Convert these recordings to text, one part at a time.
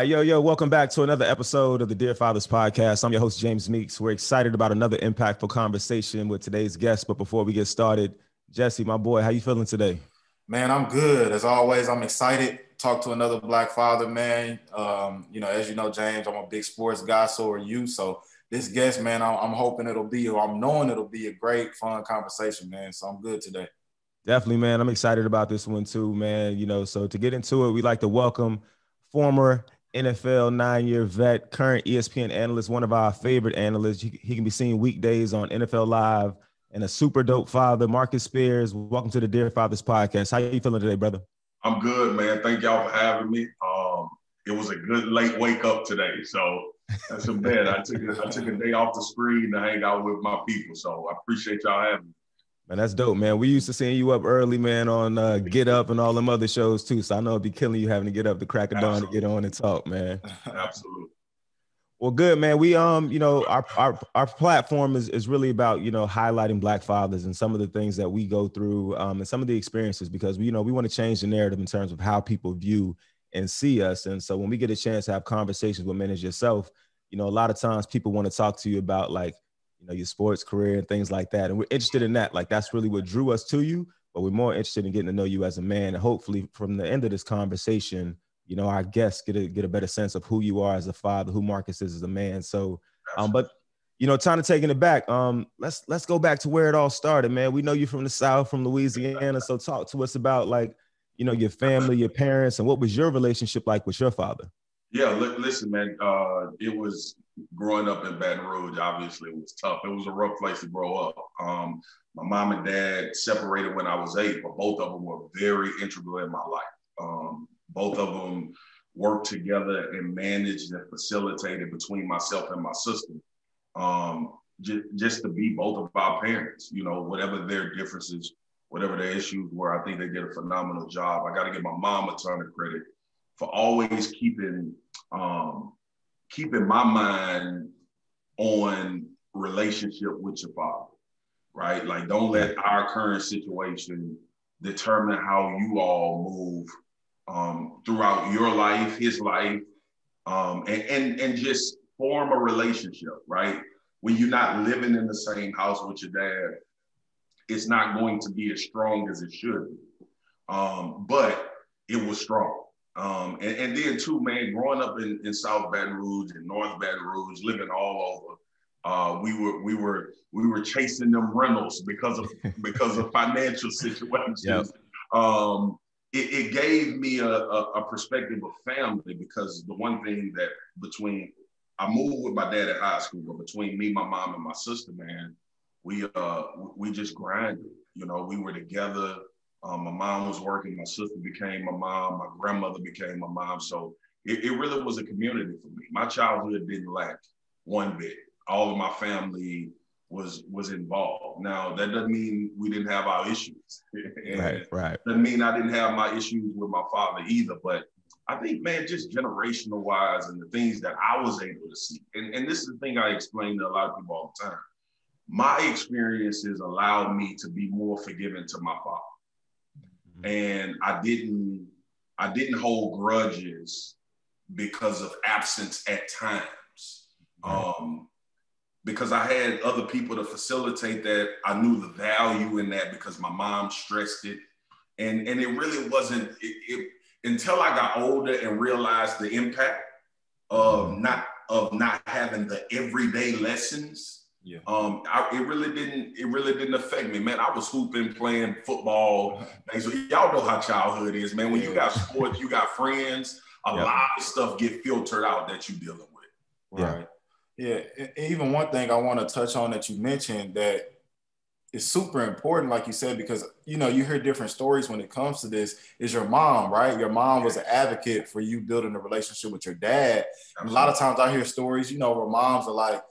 right, yo, welcome back to another episode of the Dear Fathers Podcast. I'm your host, James Meeks. We're excited about another impactful conversation with today's guest. But before we get started, Jesse, my boy, how you feeling today? Man, I'm good. As always, I'm excited to talk to another Black father, man. As you know, James, I'm a big sports guy, so are you. So this guest, man, I'm knowing it'll be a great, fun conversation, man. So I'm good today. Definitely, man. I'm excited about this one too, man. So to get into it, we'd like to welcome former NFL 9-year vet, current ESPN analyst, one of our favorite analysts. He can be seen weekdays on NFL Live, and a super dope father, Marcus Spears. Welcome to the Dear Fathers Podcast. How you feeling today, brother? I'm good, man. Thank y'all for having me. It was a good late wake up today, so that's a bad. I took a day off the screen to hang out with my people, so I appreciate y'all having me. Man, that's dope, man. We used to seeing you up early, man, on Get Up and all them other shows too. So I know it'd be killing you having to get up the crack of dawn to get on and talk, man. Absolutely. Well, good, man. We our platform is really about, highlighting Black fathers and some of the things that we go through, and some of the experiences, because we want to change the narrative in terms of how people view and see us. And so when we get a chance to have conversations with men as yourself, a lot of times people want to talk to you about your sports career and things like that. And we're interested in that. Like, that's really what drew us to you, but we're more interested in getting to know you as a man. And hopefully from the end of this conversation, our guests get a better sense of who you are as a father, who Marcus is as a man. So, time to taking it back. Let's go back to where it all started, man. We know you from the South, from Louisiana. So talk to us about your family, your parents, and what was your relationship like with your father? Yeah, listen, man, it was growing up in Baton Rouge. Obviously, it was tough. It was a rough place to grow up. My mom and dad separated when I was 8, but both of them were very integral in my life. Both of them worked together and managed and facilitated between myself and my sister, just to be both of our parents, whatever their differences, whatever their issues were. I think they did a phenomenal job. I got to give my mom a ton of credit for always keeping my mind on relationship with your father, right? Like, don't let our current situation determine how you all move throughout your life, his life, and just form a relationship, right? When you're not living in the same house with your dad, it's not going to be as strong as it should be. But it was strong. And then too, man, growing up in South Baton Rouge and North Baton Rouge, living all over, we were chasing them rentals because of financial situations. Yep. It gave me a perspective of family, because the one thing that I moved with my dad at high school, but between me, my mom, and my sister, man, we just grinded. We were together. My mom was working. My sister became my mom. My grandmother became my mom. So it really was a community for me. My childhood didn't lack one bit. All of my family was involved. Now, that doesn't mean we didn't have our issues. Right. Doesn't mean I didn't have my issues with my father either. But I think, man, just generational wise and the things that I was able to see. And this is the thing I explain to a lot of people all the time. My experiences allowed me to be more forgiving to my father. And I didn't hold grudges because of absence at times. Because I had other people to facilitate that. I knew the value in that because my mom stressed it. And it really wasn't, until I got older and realized the impact of not having the everyday lessons. Yeah. It really didn't affect me, man. I was hooping, playing football. So y'all know how childhood is, man. When you got sports, you got friends, a lot of stuff get filtered out that you're dealing with. Right. Yeah. Even one thing I want to touch on that you mentioned that is super important, like you said, because, you hear different stories when it comes to this, is your mom, right? Your mom was an advocate for you building a relationship with your dad. And a lot of times I hear stories, where moms are like,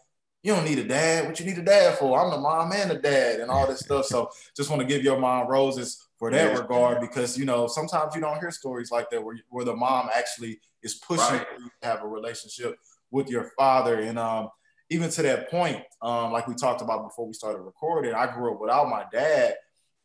you don't need a dad. What you need a dad for? I'm the mom and the dad and all this stuff. So just want to give your mom roses for that regard, because, sometimes you don't hear stories like that where the mom actually is pushing for you to have a relationship with your father. And even to that point, like we talked about before we started recording, I grew up without my dad,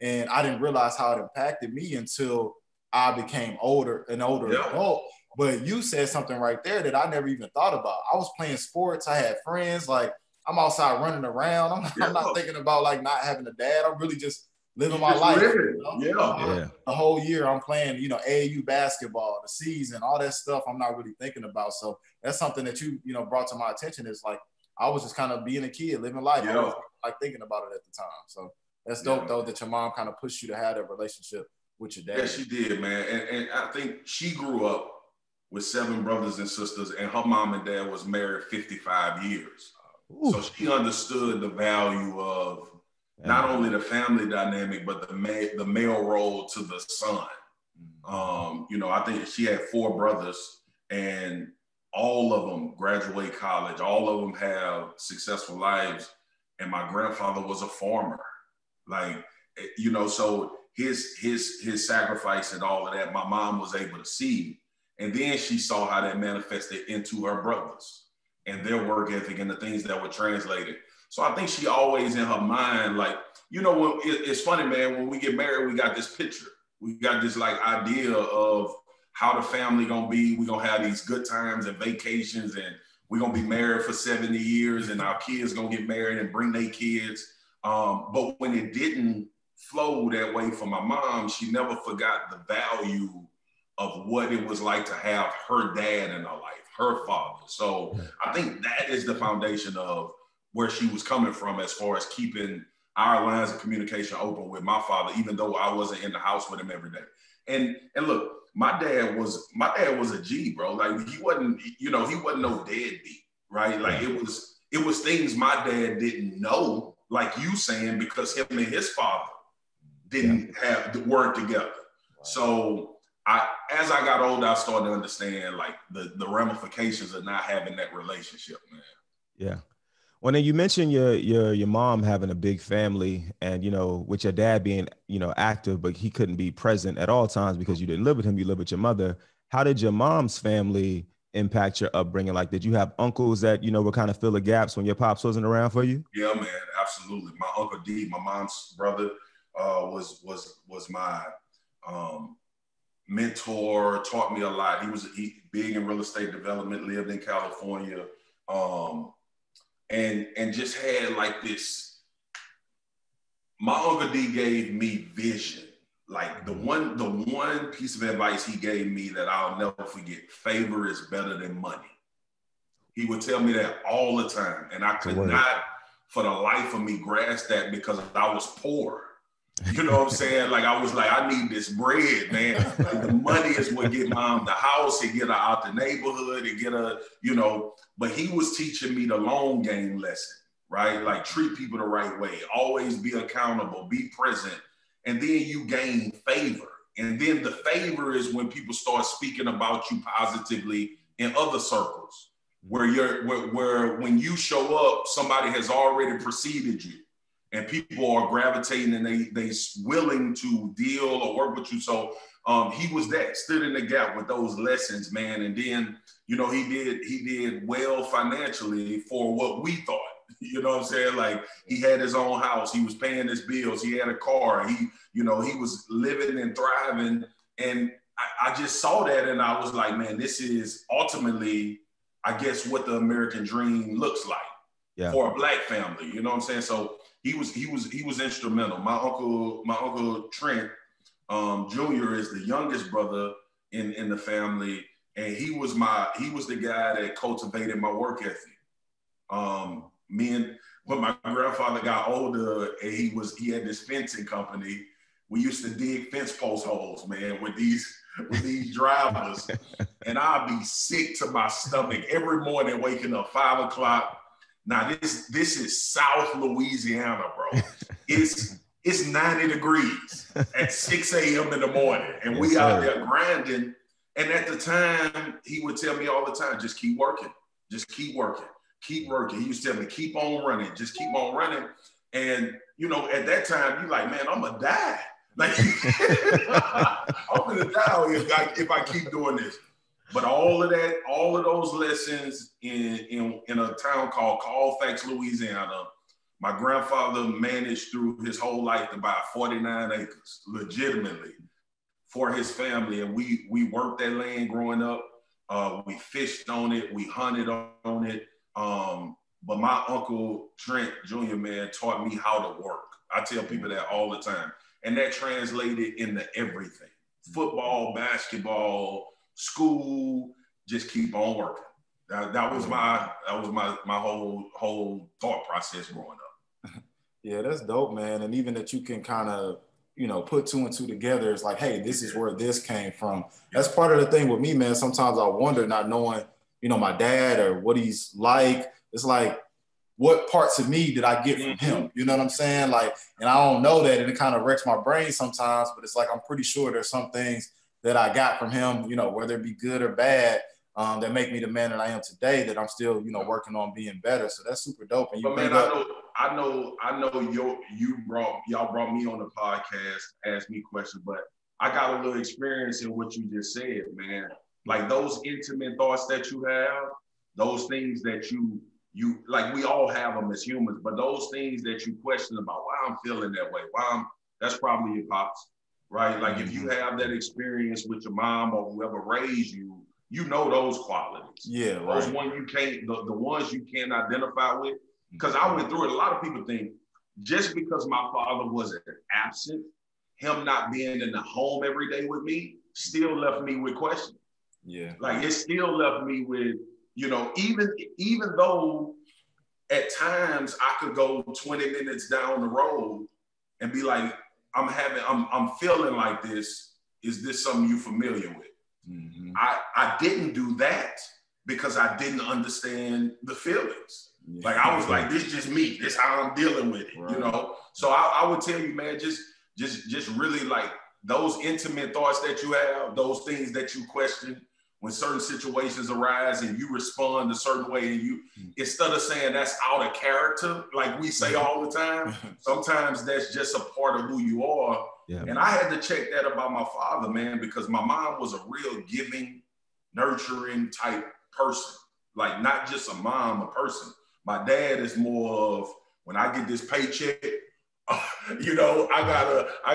and I didn't realize how it impacted me until I became an older adult. But you said something right there that I never even thought about. I was playing sports. I had friends. Like, I'm outside running around. I'm not thinking about like not having a dad. I'm really just living my life. The whole year I'm playing, AAU basketball, the season, all that stuff I'm not really thinking about. So that's something that you brought to my attention. Is like, I was just kind of being a kid, living life. I was like thinking about it at the time. So that's dope though, that your mom kind of pushed you to have that relationship with your dad. Yeah, she did, man. And I think she grew up with 7 brothers and sisters, and her mom and dad was married 55 years. Ooh. So she understood the value of not only the family dynamic, but the male role to the son. I think she had 4 brothers, and all of them graduate college. All of them have successful lives. And my grandfather was a farmer. Like, so his sacrifice and all of that, my mom was able to see. And then she saw how that manifested into her brothers and their work ethic and the things that were translated. So I think she always in her mind, like, it's funny, man, when we get married, we got this picture. We got this like idea of how the family gonna be. We're gonna have these good times and vacations, and we're gonna be married for 70 years, and our kids gonna get married and bring their kids. But when it didn't flow that way for my mom, she never forgot the value of what it was like to have her dad in her life, her father. So I think that is the foundation of where she was coming from as far as keeping our lines of communication open with my father, even though I wasn't in the house with him every day. And look, my dad was a G, bro. Like he wasn't no deadbeat, right? Like it was things my dad didn't know, like you saying, because him and his father didn't have the word together. So as I got older, I started to understand like the ramifications of not having that relationship, man. Yeah. Well, then you mentioned your mom having a big family, and with your dad being active, but he couldn't be present at all times because you didn't live with him. You lived with your mother. How did your mom's family impact your upbringing? Like, did you have uncles that would kind of fill the gaps when your pops wasn't around for you? Yeah, man, absolutely. My Uncle D, my mom's brother, was my mentor. Taught me a lot. He was big in real estate development. Lived in California. And just had like this, my Uncle D gave me vision. Like the one piece of advice he gave me that I'll never forget: favor is better than money. He would tell me that all the time. And I could not for the life of me grasp that because I was poor. You know what I'm saying? Like I was like, I need this bread, man. Like, the money is what get mom the house, it get her out the neighborhood, it get her, but he was teaching me the long game lesson, right? Like treat people the right way, always be accountable, be present. And then you gain favor. And then the favor is when people start speaking about you positively in other circles, where when you show up, somebody has already preceded you. And people are gravitating and they willing to deal or work with you. So he was that, stood in the gap with those lessons, man. And then, he did well financially for what we thought. You know what I'm saying? Like he had his own house, he was paying his bills, he had a car, he was living and thriving. And I just saw that and I was like, man, this is ultimately, I guess, what the American dream looks like for a Black family. You know what I'm saying? So he was instrumental. My uncle Trent Jr. is the youngest brother in the family, and he was the guy that cultivated my work ethic. When my grandfather got older, and he had this fencing company. We used to dig fence post holes, man, with these drivers, and I'd be sick to my stomach every morning, waking up 5 o'clock. Now this is South Louisiana, bro. It's 90 degrees at 6 a.m. in the morning, and we out there grinding. And at the time, he would tell me all the time, just keep working, just keep working, keep working. He used to tell me, keep on running, just keep on running. And at that time, you're like, man, I'm gonna die. Like I'm gonna die if I keep doing this. But all of those lessons in a town called Colfax, Louisiana, my grandfather managed through his whole life to buy 49 acres legitimately for his family. And we worked that land growing up. We fished on it. We hunted on it. But my uncle Trent Jr., man, taught me how to work. I tell people that all the time. And that translated into everything. Football, basketball, school, just keep on working. That was my whole thought process growing up. Yeah, that's dope, man. And even that you can kind of, put two and two together. It's like, hey, this is where this came from. That's part of the thing with me, man. Sometimes I wonder, not knowing, my dad or what he's like. It's like, what parts of me did I get from him? You know what I'm saying? Like, and I don't know that, and it kind of wrecks my brain sometimes, but it's like, I'm pretty sure there's some things that I got from him, whether it be good or bad, that make me the man that I am today, that I'm still, working on being better. So that's super dope. And but man, I know y'all brought me on the podcast, asked me questions, but I got a little experience in what you just said, man. Like those intimate thoughts that you have, those things that you like, we all have them as humans, but those things that you question about why I'm feeling that way, that's probably your pops, right? Like if you have that experience with your mom or whoever raised you, those qualities. Yeah, right. Those ones you can't, the ones you can't identify with. Because I went through it. A lot of people think just because my father wasn't absent, him not being in the home every day with me still left me with questions. Yeah. Like it still left me with, even though at times I could go 20 minutes down the road and be like, I'm feeling like this. Is this something you familiar with? Mm-hmm. I didn't do that because I didn't understand the feelings. Yeah. Like I was like, this is just me. This is how I'm dealing with it, right. So I would tell you, man, just really like those intimate thoughts that you have, those things that you question when certain situations arise and you respond a certain way, and you, instead of saying that's out of character, like we say all the time, sometimes that's just a part of who you are. Yeah. And I had to check that about my father, man, because my mom was a real giving, nurturing type person. Like not just a mom, a person. My dad is more of, when I get this paycheck, I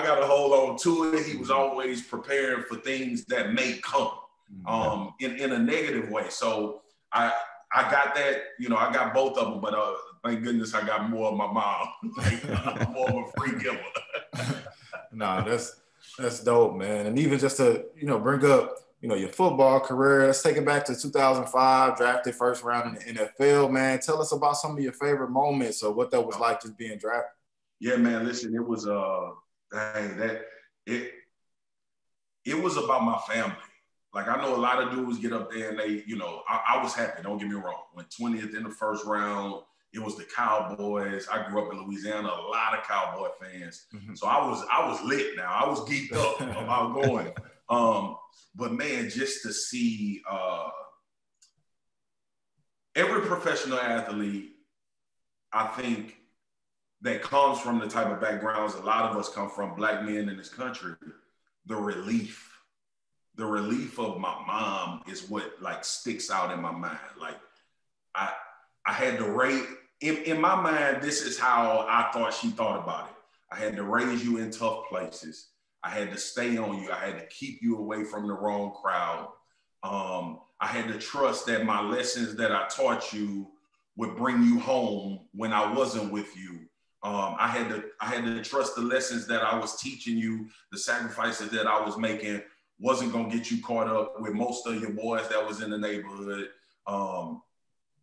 gotta hold on to it. He was always preparing for things that may come in a negative way. So I got that, I got both of them, but thank goodness I got more of my mom. I'm more of a free giver. Nah, that's dope, man. And even just to, bring up, your football career, let's take it back to 2005, drafted first round in the NFL, man. Tell us about some of your favorite moments or what that was like just being drafted. Yeah, man, listen, it was, it was about my family. Like, I know a lot of dudes get up there and they, I was happy, don't get me wrong. Went 20th in the first round. It was the Cowboys. I grew up in Louisiana, a lot of Cowboy fans. Mm-hmm. So I was lit now. I was geeked up about going. But man, just to see every professional athlete, I think, that comes from the type of backgrounds a lot of us come from, Black men in this country, the relief of my mom is what like sticks out in my mind. Like I had to raise, in my mind, this is how I thought she thought about it. I had to raise you in tough places. I had to stay on you. I had to keep you away from the wrong crowd. I had to trust that my lessons that I taught you would bring you home when I wasn't with you. I had to trust the lessons that I was teaching you, the sacrifices that I was making wasn't gonna get you caught up with most of your boys that was in the neighborhood.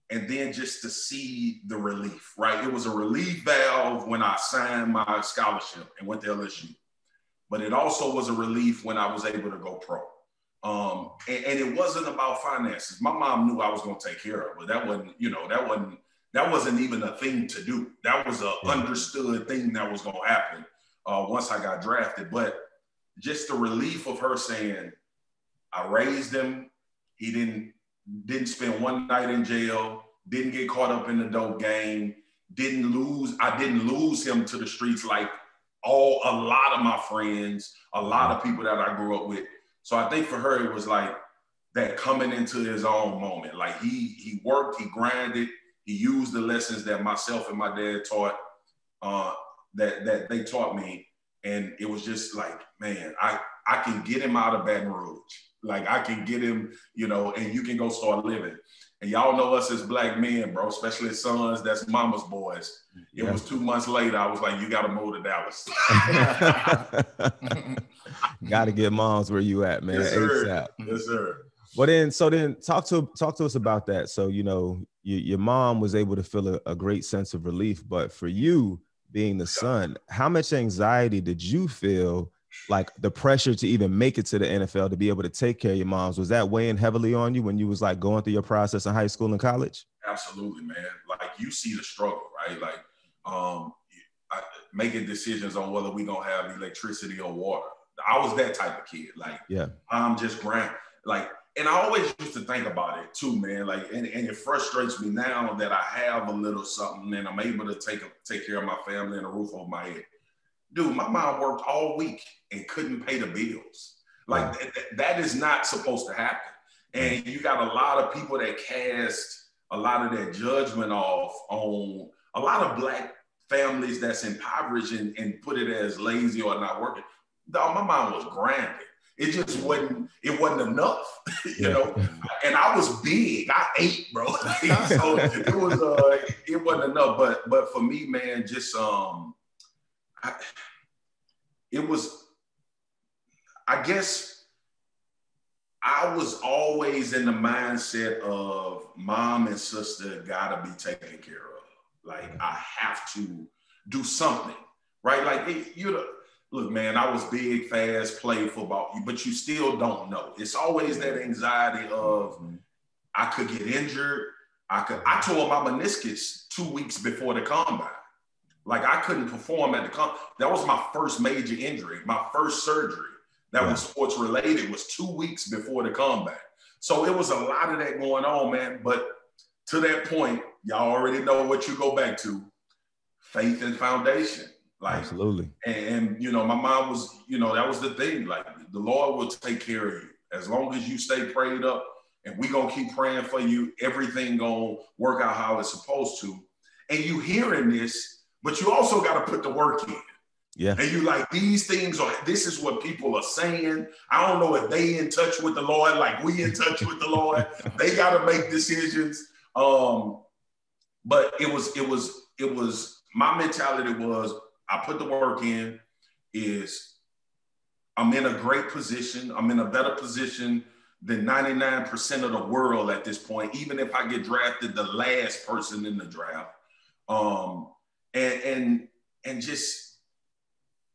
And then just to see the relief, right? It was a relief valve when I signed my scholarship and went to LSU. But it also was a relief when I was able to go pro. And it wasn't about finances. My mom knew I was gonna take care of it, but that wasn't even a thing to do. That was an understood thing that was gonna happen once I got drafted. But just the relief of her saying, I raised him, he didn't spend one night in jail, didn't get caught up in the dope game, I didn't lose him to the streets like a lot of my friends, a lot of people that I grew up with. So I think for her, it was like that coming into his own moment. Like he worked, he grinded, he used the lessons that myself and my dad taught, that they taught me. And it was just like, man, I can get him out of Baton Rouge. Like I can get him, you know, and you can go start living. And y'all know us as black men, bro, especially sons, that's mama's boys. It was 2 months later, I was like, you got to move to Dallas. Got to get moms where you at, man. Yes, sir. ASAP. Yes, sir. Well, then talk to us about that. So, you know, your mom was able to feel a great sense of relief, but for you being the son, how much anxiety did you feel, like the pressure to even make it to the NFL, to be able to take care of your moms? Was that weighing heavily on you when you was like going through your process in high school and college? Absolutely, man. Like you see the struggle, right? Like making decisions on whether we gonna have electricity or water. I was that type of kid. Like, I'm just like, and I always used to think about it too, man. Like, and it frustrates me now that I have a little something and I'm able to take care of my family and a roof over my head. Dude, my mom worked all week and couldn't pay the bills. Like that is not supposed to happen. And you got a lot of people that cast a lot of that judgment off on a lot of black families that's impoverished and put it as lazy or not working. Dog, my mom was grinding. It just wasn't enough, you know? And I was big. I ate, bro. So it wasn't enough. But for me, man, just I guess I was always in the mindset of mom and sister gotta be taken care of. Like I have to do something, right? Like look, man, I was big, fast, played football, but you still don't know. It's always that anxiety of I could get injured. I tore my meniscus 2 weeks before the combine. Like I couldn't perform at the combine. That was my first major injury. My first surgery that was sports related was 2 weeks before the combine. So it was a lot of that going on, man. But to that point, y'all already know what you go back to: faith and foundation. Like, absolutely. And you know, my mom was, you know, that was the thing. Like, the Lord will take care of you as long as you stay prayed up, and we gonna keep praying for you. Everything gonna work out how it's supposed to. And you hearing this, but you also got to put the work in. Yeah. And you like, these things this is what people are saying. I don't know if they in touch with the Lord, like we in touch with the Lord. They got to make decisions. But it was my mentality was, I put the work in, I'm in a great position. I'm in a better position than 99% of the world at this point, even if I get drafted the last person in the draft. And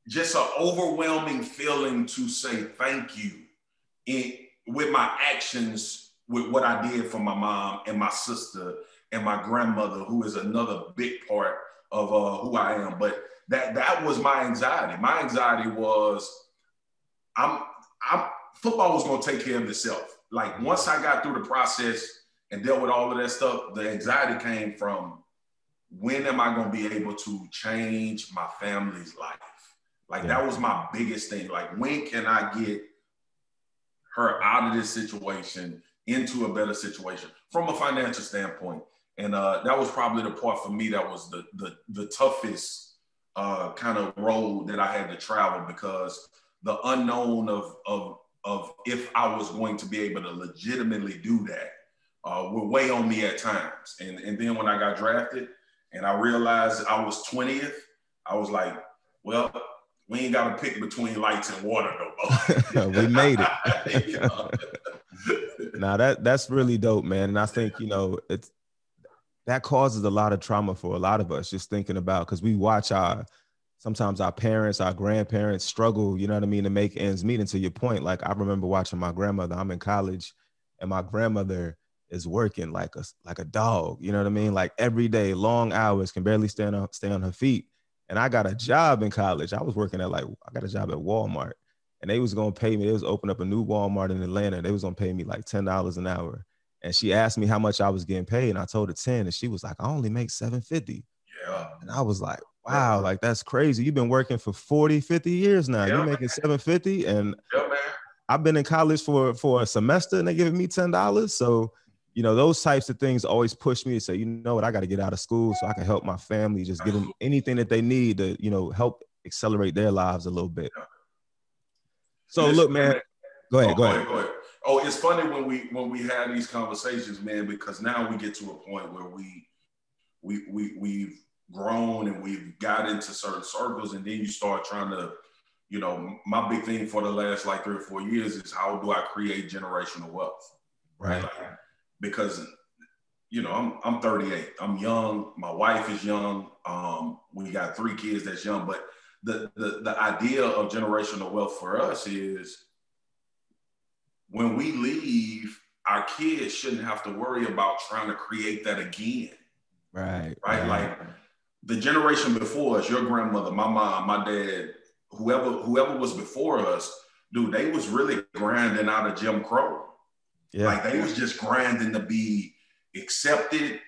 just an overwhelming feeling to say thank you with my actions, with what I did for my mom and my sister and my grandmother, who is another big part of who I am. But that was my anxiety. My anxiety was, football was gonna take care of itself. Like once I got through the process and dealt with all of that stuff, the anxiety came from, when am I gonna be able to change my family's life? Like that was my biggest thing. Like, when can I get her out of this situation into a better situation from a financial standpoint? And that was probably the part for me that was the toughest kind of road that I had to travel, because the unknown of if I was going to be able to legitimately do that would weigh on me at times. And then when I got drafted and I realized I was 20th, I was like, well, we ain't got to pick between lights and water no more. We made it. Now that's really dope, man. And I think, you know, that causes a lot of trauma for a lot of us, just thinking about, because we watch sometimes our parents, our grandparents struggle, you know what I mean, to make ends meet. And to your point, like I remember watching my grandmother. I'm in college and my grandmother is working like a dog, you know what I mean? Like every day, long hours, can barely stay on her feet. And I got a job in college. I was working I got a job at Walmart, and they was going to pay me. They was opening up a new Walmart in Atlanta. They was going to pay me like $10 an hour. And she asked me how much I was getting paid. And I told her 10, and she was like, I only make $750. Yeah. And I was like, wow, like that's crazy. You've been working for 40, 50 years now. You're making $750. And I've been in college for a semester and they giving me $10. So, you know, those types of things always push me to say, you know what, I got to get out of school so I can help my family, just give them anything that they need to, you know, help accelerate their lives a little bit. So look, man, go ahead. Oh, it's funny when we have these conversations, man, because now we get to a point where we've grown and we've got into certain circles, and then you start trying to, you know, my big thing for the last like 3 or 4 years is how do I create generational wealth, right? Like, because, you know, I'm 38, I'm young, my wife is young, we got 3 kids that's young, but the idea of generational wealth for us is when we leave, our kids shouldn't have to worry about trying to create that again. Right. Like the generation before us, your grandmother, my mom, my dad, whoever was before us, dude, they was really grinding out of Jim Crow. Yeah. Like they was just grinding to be accepted,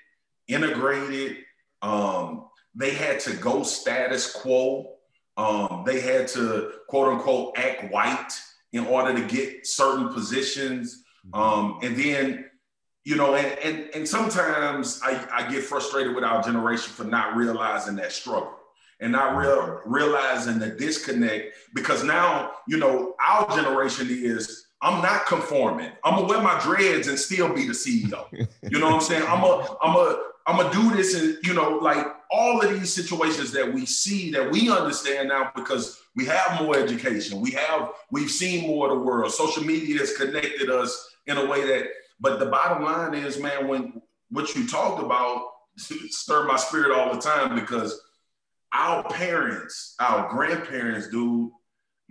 integrated. They had to go status quo. They had to, quote unquote, act white in order to get certain positions. And then, you know, and sometimes I get frustrated with our generation for not realizing that struggle and not realizing the disconnect, because now, you know, our generation is, I'm not conforming. I'm gonna wear my dreads and still be the CEO. You know what I'm saying? I'm gonna do this, and you know, like all of these situations that we see, that we understand now because we have more education, we've seen more of the world. Social media has connected us in a way that. But the bottom line is, man, when what you talked about stir my spirit all the time, because our parents, our grandparents, dude.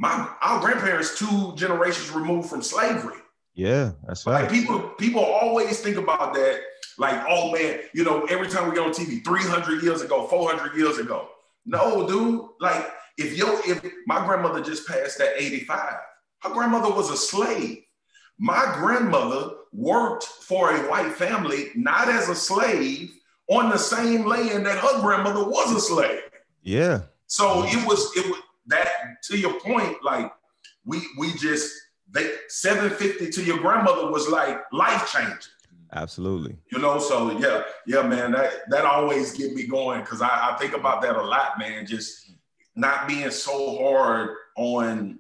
Our grandparents 2 generations removed from slavery. Yeah, that's right. Like people always think about that, like, oh man, you know, every time we get on TV, 300 years ago, 400 years ago. No, dude, like if my grandmother just passed at 85, her grandmother was a slave. My grandmother worked for a white family, not as a slave, on the same land that her grandmother was a slave. Yeah. So it was that, to your point, like we just, 750 to your grandmother was like life changing. Absolutely. You know, so yeah, man, that always get me going, because I think about that a lot, man, just not being so hard on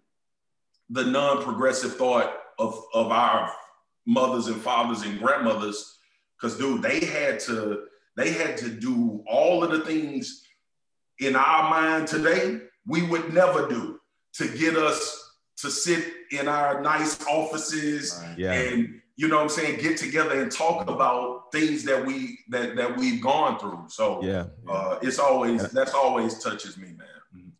the non-progressive thought of our mothers and fathers and grandmothers, because dude, they had to do all of the things in our mind today we would never do to get us to sit in our nice offices, and you know what I'm saying, get together and talk about things that we've gone through. So it's always, that's always touches me, man.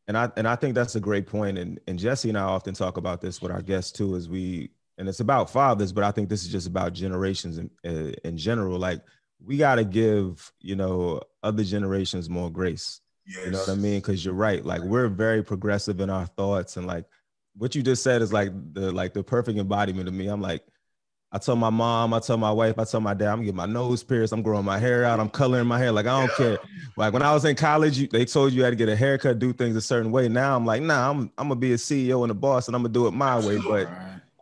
And I think that's a great point. And Jesse and I often talk about this with our guests too, and it's about fathers, but I think this is just about generations in general. Like, we got to give, you know, other generations more grace. Yes. You know what I mean? Because you're right. Like, we're very progressive in our thoughts, and like what you just said is like the perfect embodiment of me. I'm like, I tell my mom, I tell my wife, I tell my dad, I'm getting my nose pierced, I'm growing my hair out, I'm coloring my hair. Like, I don't care. Like, when I was in college, they told you had to get a haircut, do things a certain way. Now I'm like, nah, I'm gonna be a CEO and a boss, and I'm gonna do it my way. But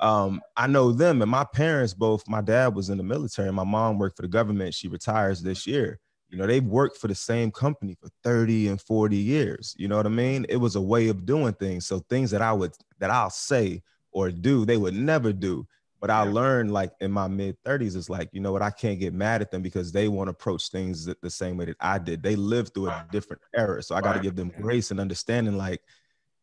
I know them, and my parents both. My dad was in the military, my mom worked for the government. She retires this year. You know, they've worked for the same company for 30 and 40 years. You know what I mean? It was a way of doing things. So things that I'll say or do, they would never do. But I learned, like, in my mid 30s, it's like, you know what, I can't get mad at them because they won't approach things the same way that I did. They lived through a different era. So I got to give them grace and understanding. Like,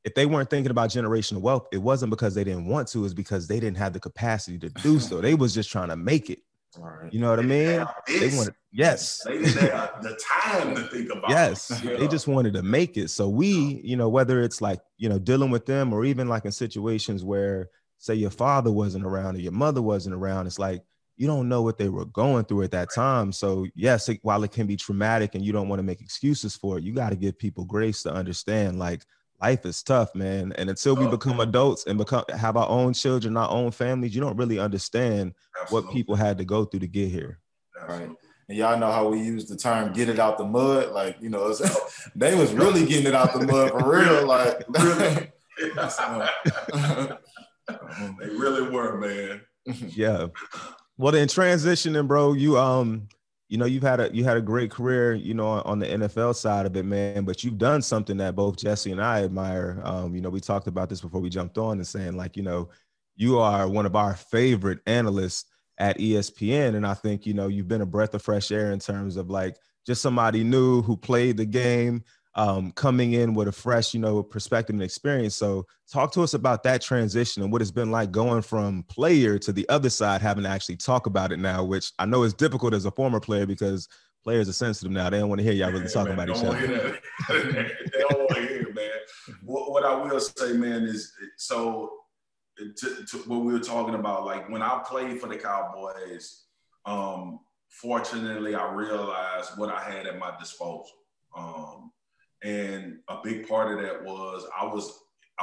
if they weren't thinking about generational wealth, it wasn't because they didn't want to, it's because they didn't have the capacity to do so. They was just trying to make it. Right. You know what I mean? They wanted, they didn't have the time to think about it. They just wanted to make it. So we, you know, whether it's like, you know, dealing with them, or even like in situations where, say, your father wasn't around or your mother wasn't around, it's like, you don't know what they were going through at that time. So yes, while it can be traumatic and you don't want to make excuses for it, you got to give people grace to understand, like, life is tough, man. And until we become adults and have our own children, our own families, you don't really understand what people had to go through to get here. Right. And y'all know how we use the term "get it out the mud." Like, you know, they was really getting it out the mud for real. Like, really. They really were, man. Yeah. Well, then transitioning, bro, you know, you had a great career, you know, on the NFL side of it, man, but you've done something that both Jesse and I admire. You know, we talked about this before we jumped on, and saying, like, you know, you are one of our favorite analysts at ESPN. And I think, you know, you've been a breath of fresh air in terms of like just somebody new who played the game, coming in with a fresh, you know, perspective and experience. So talk to us about that transition and what it's been like going from player to the other side, having to actually talk about it now, which I know is difficult as a former player because players are sensitive now. They don't want to hear y'all really talking about each other. They don't want to hear it, man. What I will say, man, is so to what we were talking about, like when I played for the Cowboys, fortunately, I realized what I had at my disposal. And a big part of that was I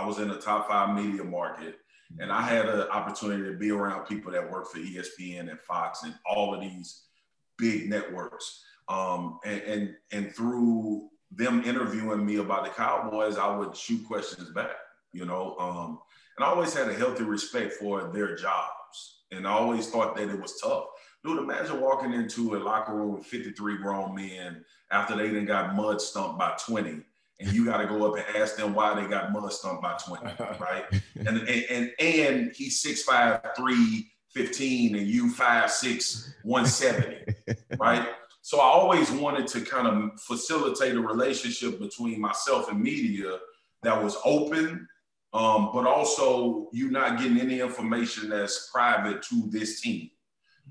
was in the top 5 media market, and I had an opportunity to be around people that work for ESPN and Fox and all of these big networks. And through them interviewing me about the Cowboys, I would shoot questions back, you know. And I always had a healthy respect for their jobs, and I always thought that it was tough. Dude, imagine walking into a locker room with 53 grown men after they done got mud stumped by 20, and you got to go up and ask them why they got mud stumped by 20, right? And he's 6'5", 315, and you 5'6", 170, right? So I always wanted to kind of facilitate a relationship between myself and media that was open, but also you not getting any information that's private to this team.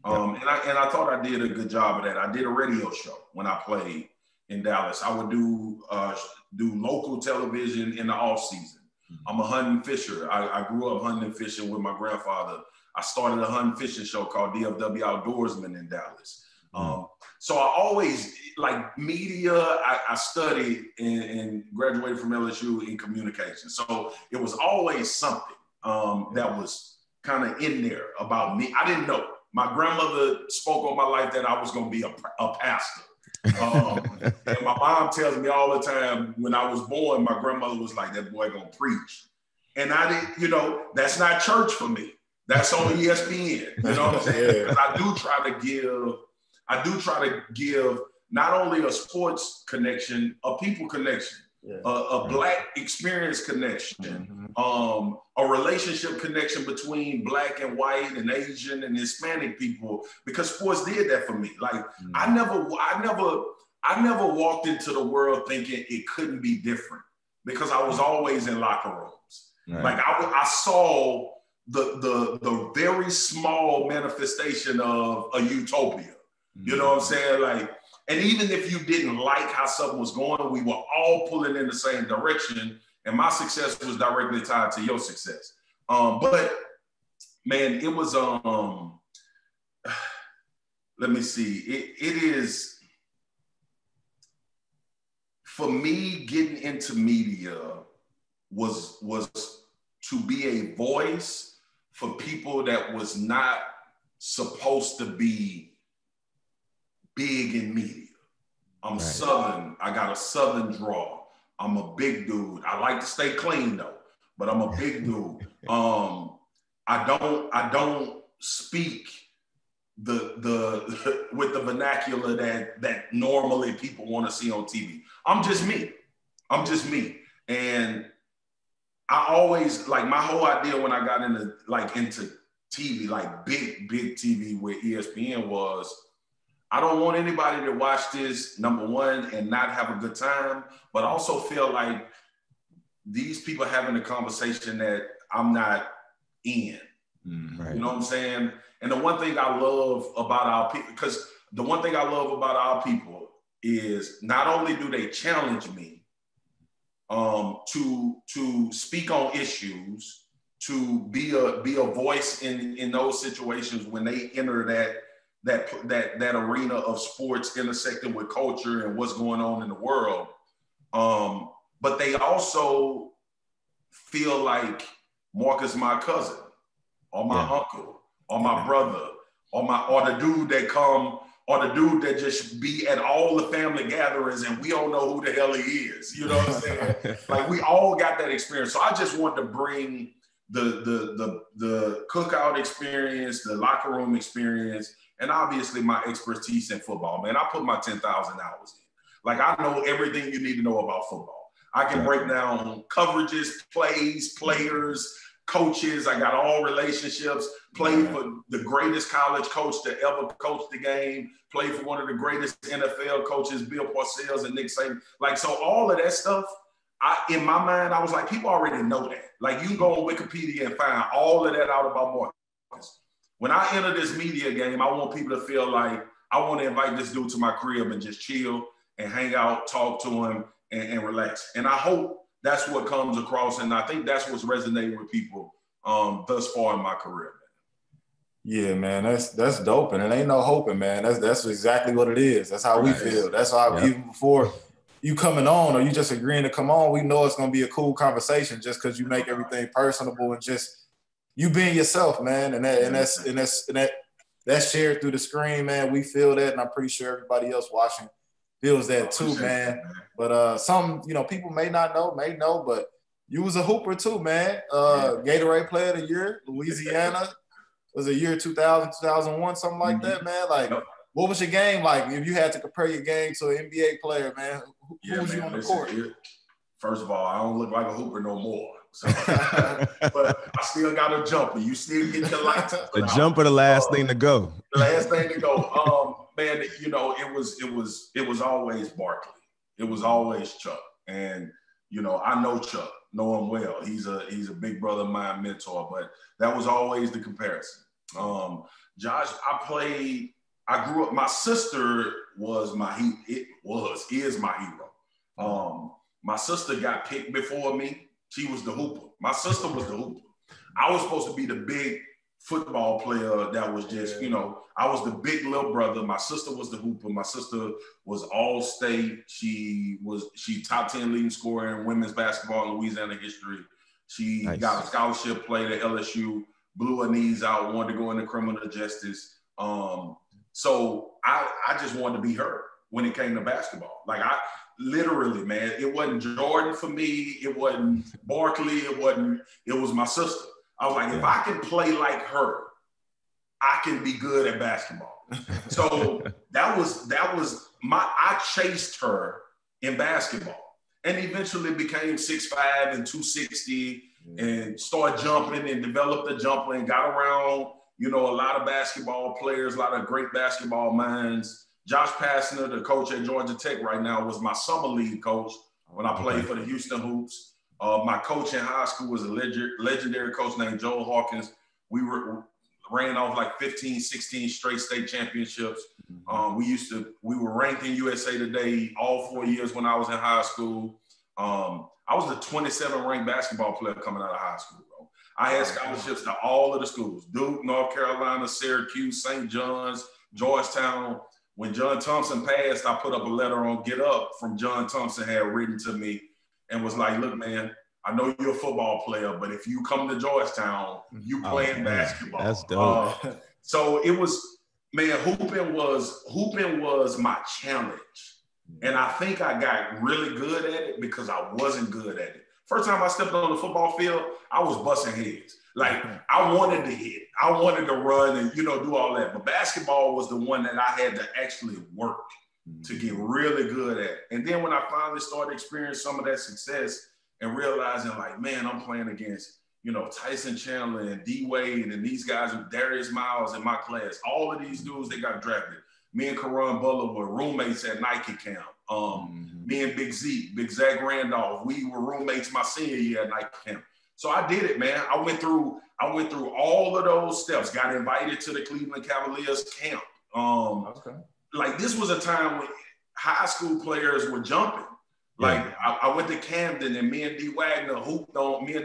And I thought I did a good job of that. I did a radio show when I played in Dallas. I would do local television in the off season. I'm a hunting fisher. I grew up hunting and fishing with my grandfather. I started a hunting fishing show called DFW Outdoorsman in Dallas. So I always, like media, I studied and graduated from LSU in communication. So it was always something that was kind of in there about me. I didn't know. My grandmother spoke on my life that I was going to be a pastor. And my mom tells me all the time, when I was born, my grandmother was like, that boy going to preach. And I didn't, you know, that's not church for me. That's on ESPN. You know what I'm saying? Because I do try to give not only a sports connection, a people connection, a Black experience connection, a relationship connection between Black and white and Asian and Hispanic people, because sports did that for me. Like I never walked into the world thinking it couldn't be different, because I was always in locker rooms. Like I saw the very small manifestation of a utopia. You know what I'm saying? Like, and even if you didn't like how something was going, we were all pulling in the same direction, and my success was directly tied to your success. But man, it was let me see. It is, for me, getting into media was to be a voice for people that was not supposed to be big in media. I'm Southern. I got a Southern draw. I'm a big dude. I like to stay clean though, but I'm a big dude. I don't speak the with the vernacular that normally people want to see on TV. I'm just me. And I always, like, my whole idea when I got into TV, like big TV with ESPN, was I don't want anybody to watch this, number one, and not have a good time, but also feel like these people having a conversation that I'm not in. You know what I'm saying? And the one thing I love about our people, because the one thing I love about our people is not only do they challenge me to speak on issues, to be a voice in those situations when they enter that arena of sports intersecting with culture and what's going on in the world. But they also feel like Mark is my cousin, or my uncle, or my brother, or the dude that come, or the dude that just be at all the family gatherings and we don't know who the hell he is. You know what I'm saying? Like, we all got that experience. So I just wanted to bring the cookout experience, the locker room experience, and obviously my expertise in football. Man, I put my 10,000 hours in. Like, I know everything you need to know about football. I can break down coverages, plays, players, coaches. I got all relationships. Played for the greatest college coach to ever coach the game. Played for one of the greatest NFL coaches, Bill Parcells and Nick Saban. Like, so all of that stuff, in my mind, I was like, people already know that. Like, you can go on Wikipedia and find all of that out about Marcus. When I enter this media game, I want people to feel like I want to invite this dude to my crib and just chill and hang out, talk to him, and relax. And I hope that's what comes across, and I think that's what's resonating with people thus far in my career. Yeah, man, that's dope, and it ain't no hoping, man. That's exactly what it is. That's how we feel. That's how even before you coming on or you just agreeing to come on, we know it's gonna be a cool conversation just because you make everything personable and just you being yourself, man. And that's shared through the screen, man. We feel that, and I'm pretty sure everybody else watching feels that too, man. But some, people may not know, but you was a hooper too, man. Gatorade Player of the Year, Louisiana. Was it year 2000, 2001, something like that, man? Like, what was your game like if you had to compare your game to an NBA player, man? Who was you on the court? First of all, I don't look like a hooper no more. So, but I still got a jumper. You still get your lights. The jumper, the last thing to go. The last thing to go. Man, it was always Barkley. It was always Chuck. And, I know Chuck, know him well. He's a big brother of mine, mentor, but that was always the comparison. Josh, I grew up, my sister is my hero. My sister got picked before me. She was the hooper. My sister was the hooper. I was supposed to be the big football player that was just, I was the big little brother. My sister was the hooper. My sister was all-state. She top 10 leading scorer in women's basketball in Louisiana history. She got a scholarship, played at LSU, blew her knees out, wanted to go into criminal justice. So I just wanted to be her when it came to basketball. Like, literally, man, it wasn't Jordan for me. It wasn't Barkley. It was my sister. I was like, if I can play like her, I can be good at basketball. So I chased her in basketball and eventually became 6'5" and 260 and started jumping and developed a jumper and got around, a lot of basketball players, a lot of great basketball minds. Josh Pastner, the coach at Georgia Tech right now, was my summer league coach when I played for the Houston Hoops. My coach in high school was a legendary coach named Joel Hawkins. We ran off like 15, 16 straight state championships. We were ranked in USA Today all 4 years when I was in high school. I was the 27th ranked basketball player coming out of high school, bro. I had scholarships to all of the schools: Duke, North Carolina, Syracuse, St. John's, Georgetown. When John Thompson passed, I put up a letter on Get Up from John Thompson had written to me and was like, look, man, I know you're a football player, but if you come to Georgetown, you playing basketball. That's dope. So it was, man, hooping was my challenge. And I think I got really good at it because I wasn't good at it. First time I stepped on the football field, I was busting heads. Like, I wanted to hit. I wanted to run and, do all that. But basketball was the one that I had to actually work to get really good at. And then when I finally started experiencing some of that success and realizing, like, man, I'm playing against, Tyson Chandler and D. Wade and these guys, and Darius Miles in my class, all of these dudes that got drafted. Me and Karan Butler were roommates at Nike camp. Me and Big Zach Randolph, we were roommates my senior year at Nike camp. So I did it, man. I went through all of those steps, got invited to the Cleveland Cavaliers camp. Like, this was a time when high school players were jumping. Like, I went to Camden and me and DeJuan Wagner hooped on the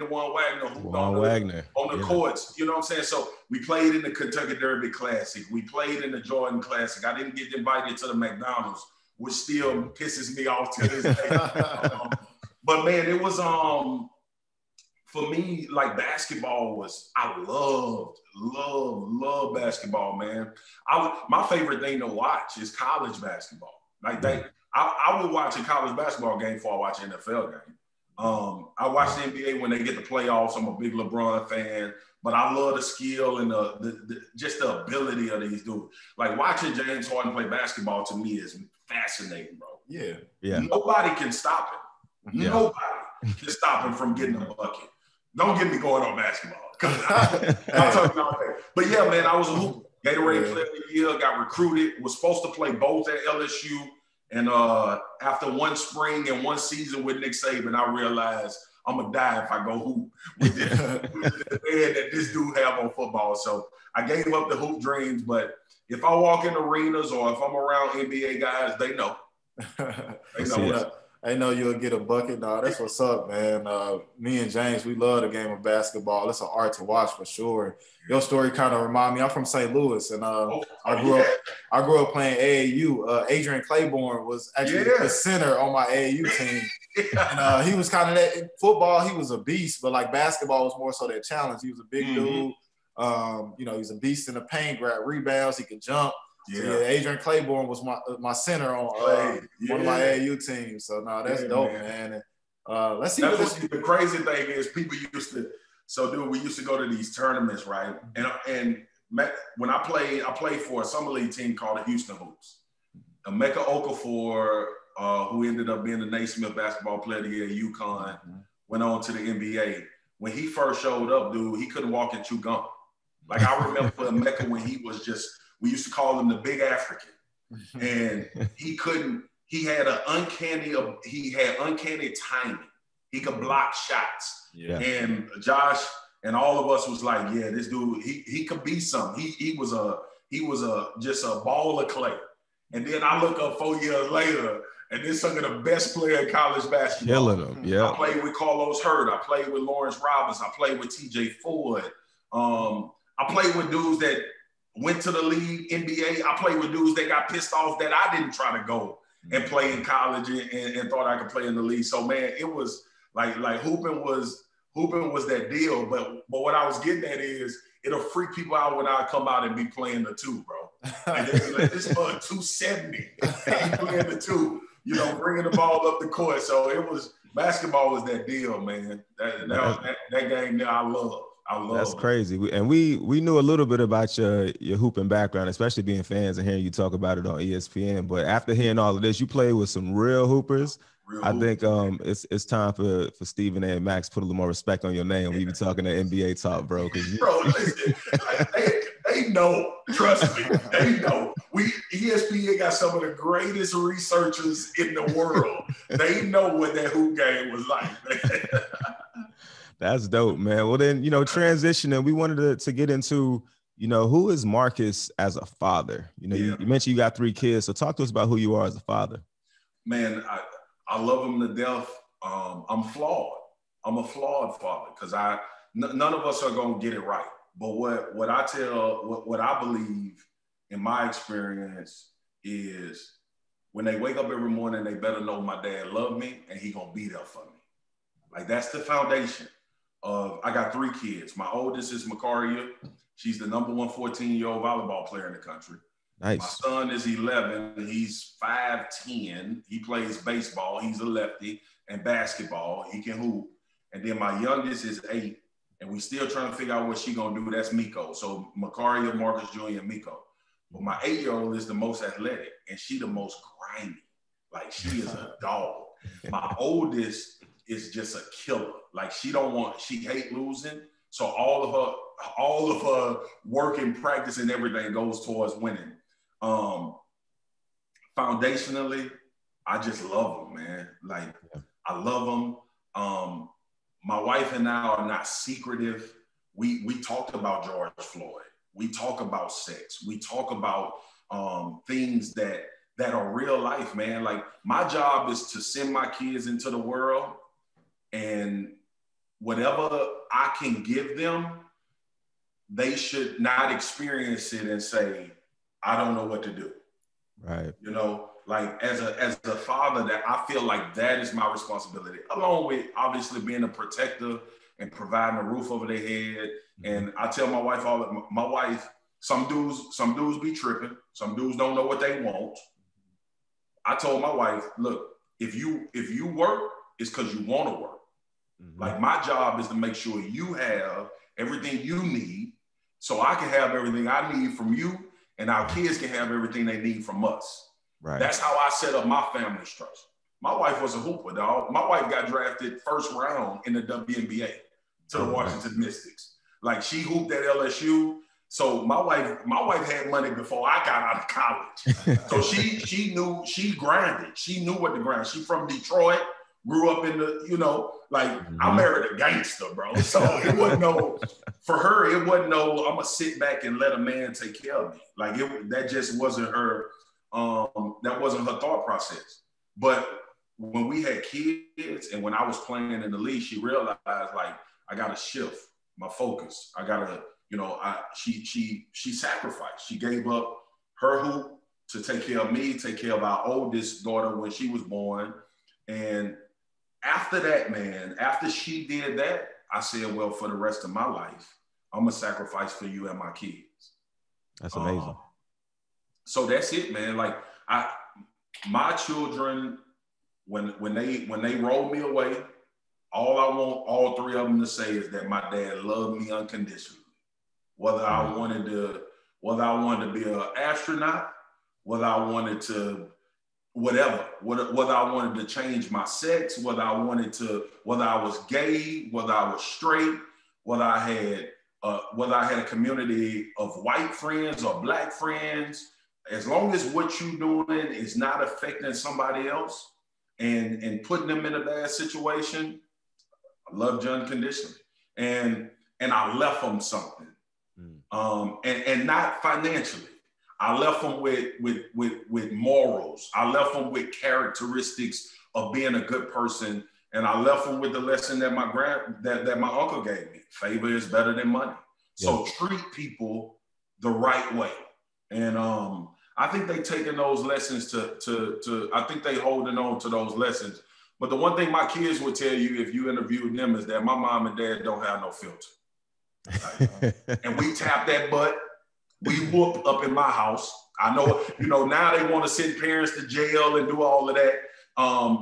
courts. You know what I'm saying? So we played in the Kentucky Derby Classic. We played in the Jordan Classic. I didn't get invited to the McDonald's, which still pisses me off to this day. But man, it was for me, like, basketball was, I love basketball, man. My favorite thing to watch is college basketball. Like, I would watch a college basketball game before I watch an NFL game. I watch the NBA when they get the playoffs. I'm a big LeBron fan, but I love the skill and just the ability of these dudes. Like, watching James Harden play basketball to me is fascinating, bro. Yeah. Nobody can stop him. Nobody can stop him from getting a bucket. Don't get me going on basketball. I'm talking all day. But yeah, man, I was a hooper. Gatorade Player of the Year, got recruited, was supposed to play both at LSU. And after one spring and one season with Nick Saban, I realized I'm going to die if I go hoop with the head that this dude have on football. So I gave up the hoop dreams. But if I walk in arenas or if I'm around NBA guys, they know. They know. I know you'll get a bucket. No, that's what's up, man. Me and James, we love the game of basketball. It's an art to watch for sure. Your story kind of remind me. I'm from St. Louis, and I grew up playing AAU. Adrian Claiborne was actually the center on my AAU team, and he was kind of that. Football, he was a beast, but like basketball was more so that challenge. He was a big dude. You know, he's a beast in the paint, grab rebounds, he could jump. Yeah. So Adrian Claiborne was my center on one of my AAU teams. So no, that's dope, man. And, let's see. The crazy thing is, people used to. So, dude, we used to go to these tournaments, right? And when I played for a summer league team called the Houston Hoops. Emeka Okafor, who ended up being the Naismith Basketball Player of the Year at UConn, went on to the NBA. When he first showed up, dude, he couldn't walk and chew gum. Like, I remember Emeka when he was just. We used to call him the Big African, and he had uncanny timing. He could block shots. Yeah. And Josh and all of us was like, yeah, this dude, he could be something. He was just a ball of clay. And then I look up 4 years later, and this some of the best player in college basketball. Killing him, yeah. I played with Carlos Hurd. I played with Lawrence Robbins. I played with TJ Ford. I played with dudes that went to the league, NBA. I played with dudes that got pissed off that I didn't try to go and play in college and thought I could play in the league. So, man, it was like hooping was that deal. But what I was getting at is it'll freak people out when I come out and be playing the two, bro. And they be like, this bud 270 and he playing the two, you know, bringing the ball up the court. So basketball was that deal, man. That game there I love. That's crazy. We knew a little bit about your hooping background, especially being fans and hearing you talk about it on ESPN. But after hearing all of this, you played with some real hoopers. I think it's time for Stephen A. and Max put a little more respect on your name when you be talking to NBA talk, bro. Bro, listen, they know. Trust me, they know. ESPN got some of the greatest researchers in the world. They know what that hoop game was like. That's dope, man. Well, then, you know, transitioning, we wanted to get into, you know, who is Marcus as a father? You know, you mentioned you got 3 kids, so talk to us about who you are as a father. Man, I love them to death. I'm flawed. I'm a flawed father because none of us are gonna get it right. But what I believe in my experience is when they wake up every morning, they better know my dad loved me and he gonna be there for me. Like, that's the foundation. I got 3 kids. My oldest is Makaria. She's the number 1 14-year-old volleyball player in the country. Nice. My son is 11. He's 5'10". He plays baseball. He's a lefty, and basketball. He can hoop. And then my youngest is 8, and we still trying to figure out what she gonna do. That's Miko. So Makaria, Marcus Jr., and Miko. But my 8-year-old is the most athletic, and she the most grimy. Like, she is a dog. My oldest is just a killer. Like, she hate losing. So all of her work and practice and everything goes towards winning. Foundationally, I just love them, man. Like, I love them. My wife and I are not secretive. We talked about George Floyd. We talk about sex. We talk about things that are real life, man. Like, my job is to send my kids into the world, and whatever I can give them, they should not experience it and say, I don't know what to do. Right. You know, like, as a father, that I feel like that is my responsibility, along with obviously being a protector and providing a roof over their head. And I tell my wife, some dudes be tripping. Some dudes don't know what they want. I told my wife, look, if you work, it's because you want to work. Mm-hmm. Like, my job is to make sure you have everything you need so I can have everything I need from you, and our kids can have everything they need from us. Right. That's how I set up my family structure. My wife was a hooper, dog. My wife got drafted first round in the WNBA. to the Washington Mystics. Like she hooped at LSU. So my wife had money before I got out of college. So she knew, she grinded. She knew what to grind. She from Detroit, grew up in the, I married a gangster, bro. So it wasn't for her, it wasn't I'm gonna sit back and let a man take care of me. Like that just wasn't her, that wasn't her thought process. But when we had kids and when I was playing in the league, she realized like, I gotta shift my focus. I gotta, she sacrificed. She gave up her hoop to take care of me, take care of our oldest daughter when she was born. And after that, man, after she did that, I said, well, for the rest of my life, I'm gonna sacrifice for you and my kids. That's amazing. So that's it, man. Like my children, when they roll me away, all I want all three of them to say is that my dad loved me unconditionally. Whether I wanted to be an astronaut, whether I wanted to, whether I wanted to change my sex, whether I was gay, whether I was straight, whether I had a community of white friends or black friends, as long as what you're doing is not affecting somebody else and putting them in a bad situation, I loved you unconditionally. And I left them something. And not financially. I left them with morals. I left them with characteristics of being a good person. And I left them with the lesson that my uncle gave me. Favor is better than money. So treat people the right way. And I think they taking those lessons I think they holding on to those lessons. But the one thing my kids would tell you if you interviewed them is that my mom and dad don't have no filter. And we tap that butt. We whoop up in my house. I know, now they want to send parents to jail and do all of that.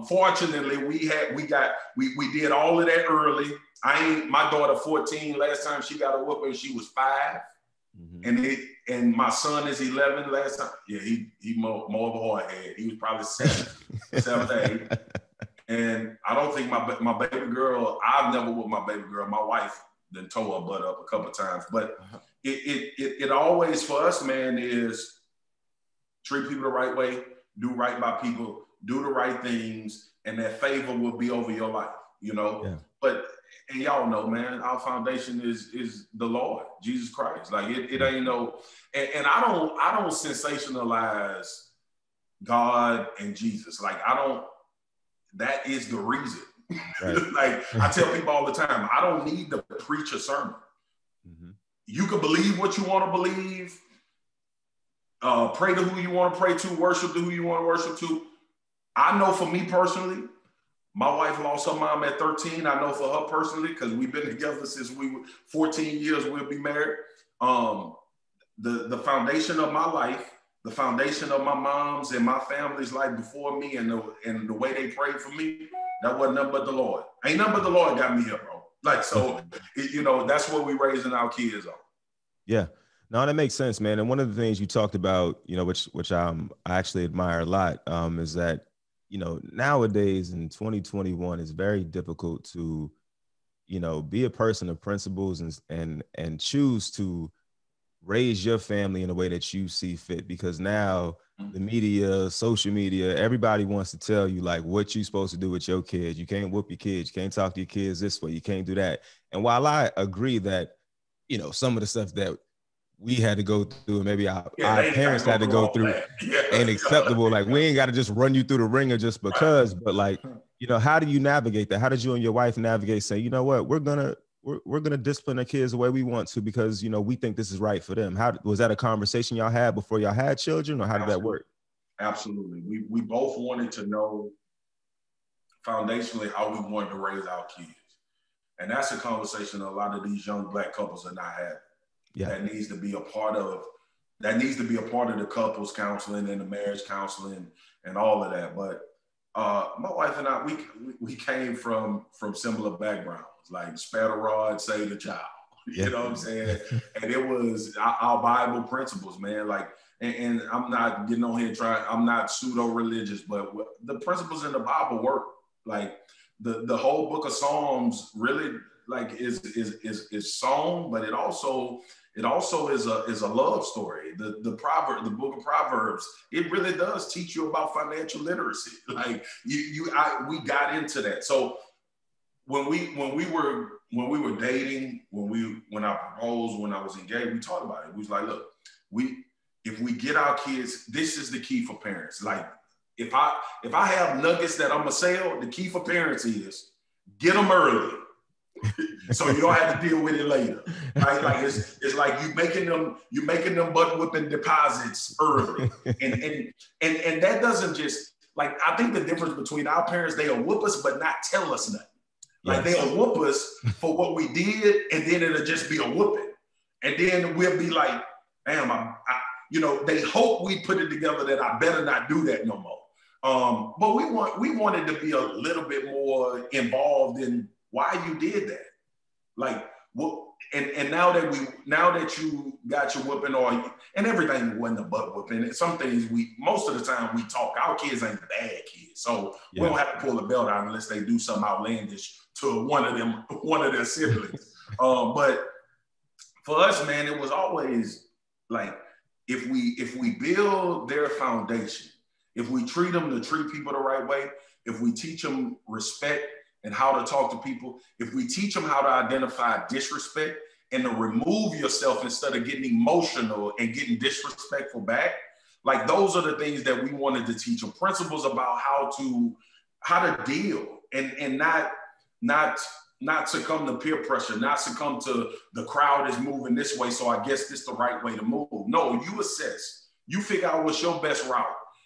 Fortunately, we did all of that early. My daughter 14, last time she got a whooping, she was 5. And my son is 11 last time. Yeah, he more of a hard head. He was probably 7 to 8. And I don't think my baby girl, I've never whooped my baby girl. My wife then tore her butt up a couple of times. But it always for us, man, is treat people the right way, do right by people, do the right things, and that favor will be over your life, Yeah. But and y'all know, man, our foundation is the Lord, Jesus Christ. Like it ain't no, and I don't sensationalize God and Jesus. Like that is the reason. Right. Like I tell people all the time, I don't need to preach a sermon. You can believe what you want to believe, pray to who you want to pray to, worship to who you want to worship to. I know for me personally, my wife lost her mom at 13. I know for her personally, because we've been together since we were 14 years, we'll be married. The foundation of my life, the foundation of my mom's and my family's life before me and the way they prayed for me, that wasn't nothing but the Lord. Ain't nothing but the Lord got me here, bro. Like, so, that's what we raising our kids on. Yeah. No, that makes sense, man. And one of the things you talked about, which I actually admire a lot, is that, nowadays in 2021, it's very difficult to, be a person of principles and choose to raise your family in a way that you see fit, because now the media, social media, everybody wants to tell you like what you're supposed to do with your kids. You can't whoop your kids. You can't talk to your kids this way. You can't do that. And while I agree that, some of the stuff that we had to go through and maybe our parents had to go through ain't acceptable. Like we ain't got to just run you through the ringer just because, but like, how do you navigate that? How did you and your wife navigate saying, you know what, we're going to discipline our kids the way we want to because, we think this is right for them. How was that a conversation y'all had before y'all had children, or how did that work? Absolutely. We both wanted to know foundationally how we wanted to raise our kids. And that's a conversation a lot of these young Black couples are not having. Yeah. That needs to be a part of the couples counseling and the marriage counseling and all of that. But my wife and I, we came from similar backgrounds, like spare the rod, save the child. You know what I'm saying? And it was our Bible principles, man. Like, and I'm not getting on here I'm not pseudo-religious, but the principles in the Bible work. Like the whole book of Psalms really, like is song, but it also is a love story. The book of Proverbs, it really does teach you about financial literacy. Like we got into that. So when we were dating, when I proposed, when I was engaged, we talked about it. We was like, look, if we get our kids, this is the key for parents. Like if I have nuggets that I'm gonna sell, the key for parents is get them early. So you don't have to deal with it later, right? Like it's like you making them butt whipping deposits early, and that doesn't just like, I think the difference between our parents, they'll whoop us but not tell us nothing. Like they'll whoop us for what we did, and then it'll just be a whooping, and then we'll be like, damn, they hope we put it together that I better not do that no more. But we wanted to be a little bit more involved in why you did that. Like what? And now that you got your whooping, and everything wasn't a butt whooping. Some things most of the time we talk. Our kids ain't bad kids, so we don't have to pull the belt out unless they do something outlandish to one of their siblings. But for us, man, it was always like if we build their foundation, if we treat them to treat people the right way, if we teach them respect and how to talk to people, if we teach them how to identify disrespect and to remove yourself instead of getting emotional and getting disrespectful back, like those are the things that we wanted to teach them, principles about how to deal and not succumb to peer pressure, not succumb to the crowd is moving this way, so I guess this is the right way to move. No, you assess, you figure out what's your best route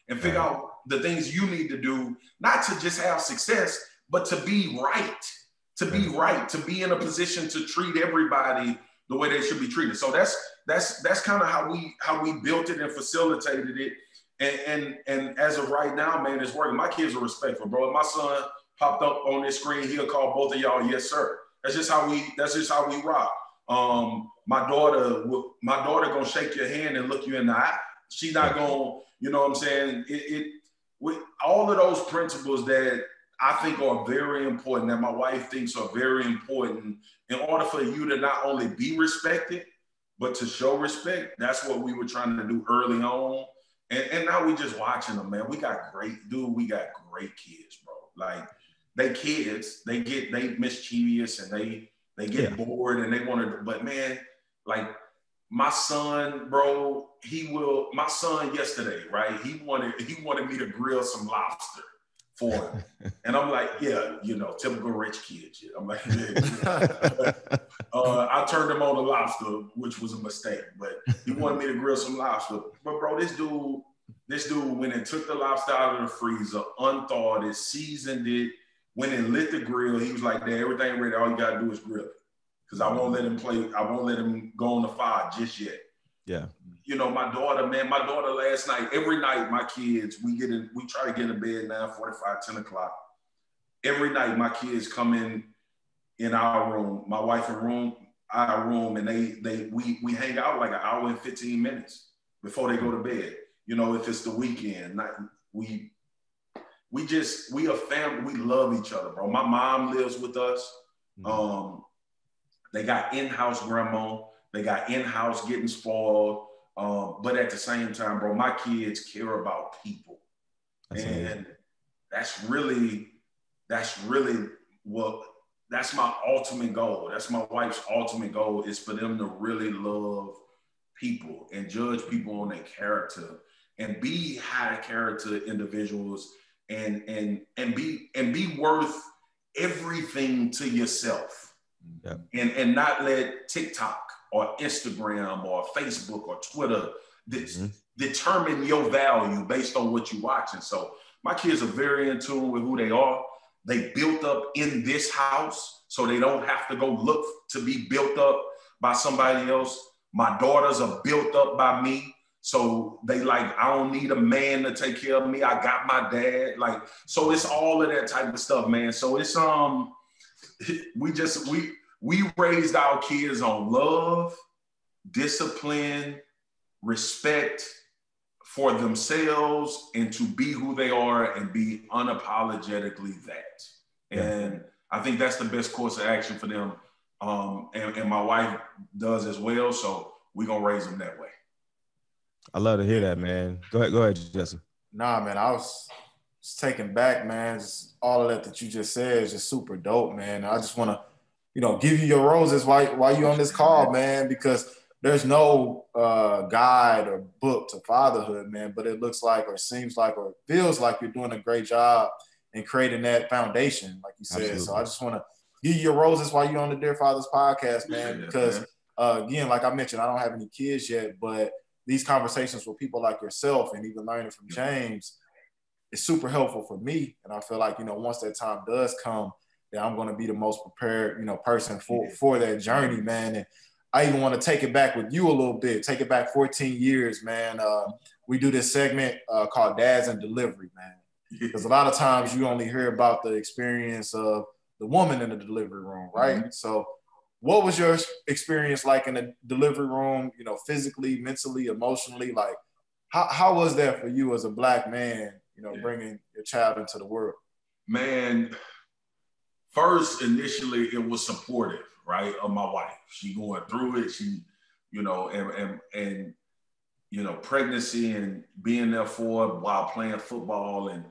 and figure out the things you need to do, not to just have success, but to be right, to be in a position to treat everybody the way they should be treated. So that's kind of how we built it and facilitated it. And as of right now, man, it's working. My kids are respectful, bro. If my son popped up on this screen, he'll call both of y'all, yes, sir. That's just how we rock. My daughter gonna shake your hand and look you in the eye. She's not gonna, you know what I'm saying? With all of those principles that I think are very important, that my wife thinks are very important in order for you to not only be respected, but to show respect. That's what we were trying to do early on. And now we just watching them, man. We got great kids, bro. Like they kids, they mischievous and they get bored and they want to, but man, like my son, bro, my son yesterday, right? He wanted me to grill some lobster for him. And I'm like, yeah, typical rich kid shit. I'm like, yeah. I turned him on to lobster, which was a mistake, but he wanted me to grill some lobster. But bro, this dude went and took the lobster out of the freezer, unthawed it, seasoned it, went and lit the grill. He was like, Dad, everything ready. All you gotta do is grill it. Because I won't let him go on the fire just yet. Yeah. My daughter last night, every night, my kids, we try to get in bed 9:45, 10 o'clock. Every night, my kids come in our room, my wife our room, and we hang out like an hour and 15 minutes before they go to bed. If it's the weekend, we a family, we love each other, bro. My mom lives with us. They got in-house grandma, they got in-house getting spoiled. But at the same time, bro, my kids care about people. That's really that's my ultimate goal. That's my wife's ultimate goal, is for them to really love people and judge people on their character and be high character individuals and be worth everything to yourself. Yeah. And not let TikTok or Instagram or Facebook or Twitter determine your value based on what you're watching. So my kids are very in tune with who they are. They built up in this house, so they don't have to go look to be built up by somebody else. My daughters are built up by me. So they like, I don't need a man to take care of me. I got my dad. Like, so it's all of that type of stuff, man. So it's, we raised our kids on love, discipline, respect for themselves, and to be who they are and be unapologetically that. Yeah. And I think that's the best course of action for them And my wife does as well. So we're going to raise them that way. I love to hear that, man. Go ahead, Jesse. Nah, man, I was just taken back, man. Just all of that you just said is just super dope, man. I just want to, give you your roses while you on this call, man, because there's no guide or book to fatherhood, man, but it looks like or seems like or feels like you're doing a great job in creating that foundation, like you said. Absolutely. So I just want to give you your roses while you're on the Dear Fathers podcast, man, because, again, like I mentioned, I don't have any kids yet, but these conversations with people like yourself and even learning from James is super helpful for me. And I feel like, once that time does come, that I'm going to be the most prepared, person for that journey, man. And I even want to take it back with you a little bit, take it back 14 years, man. We do this segment called Dads and Delivery, man. Because a lot of times you only hear about the experience of the woman in the delivery room, right? Mm-hmm. So what was your experience like in the delivery room, physically, mentally, emotionally? Like, how was that for you as a Black man, bringing your child into the world? Man, first, initially, it was supportive, right, of my wife. She going through it. She, and pregnancy and being there for her while playing football and,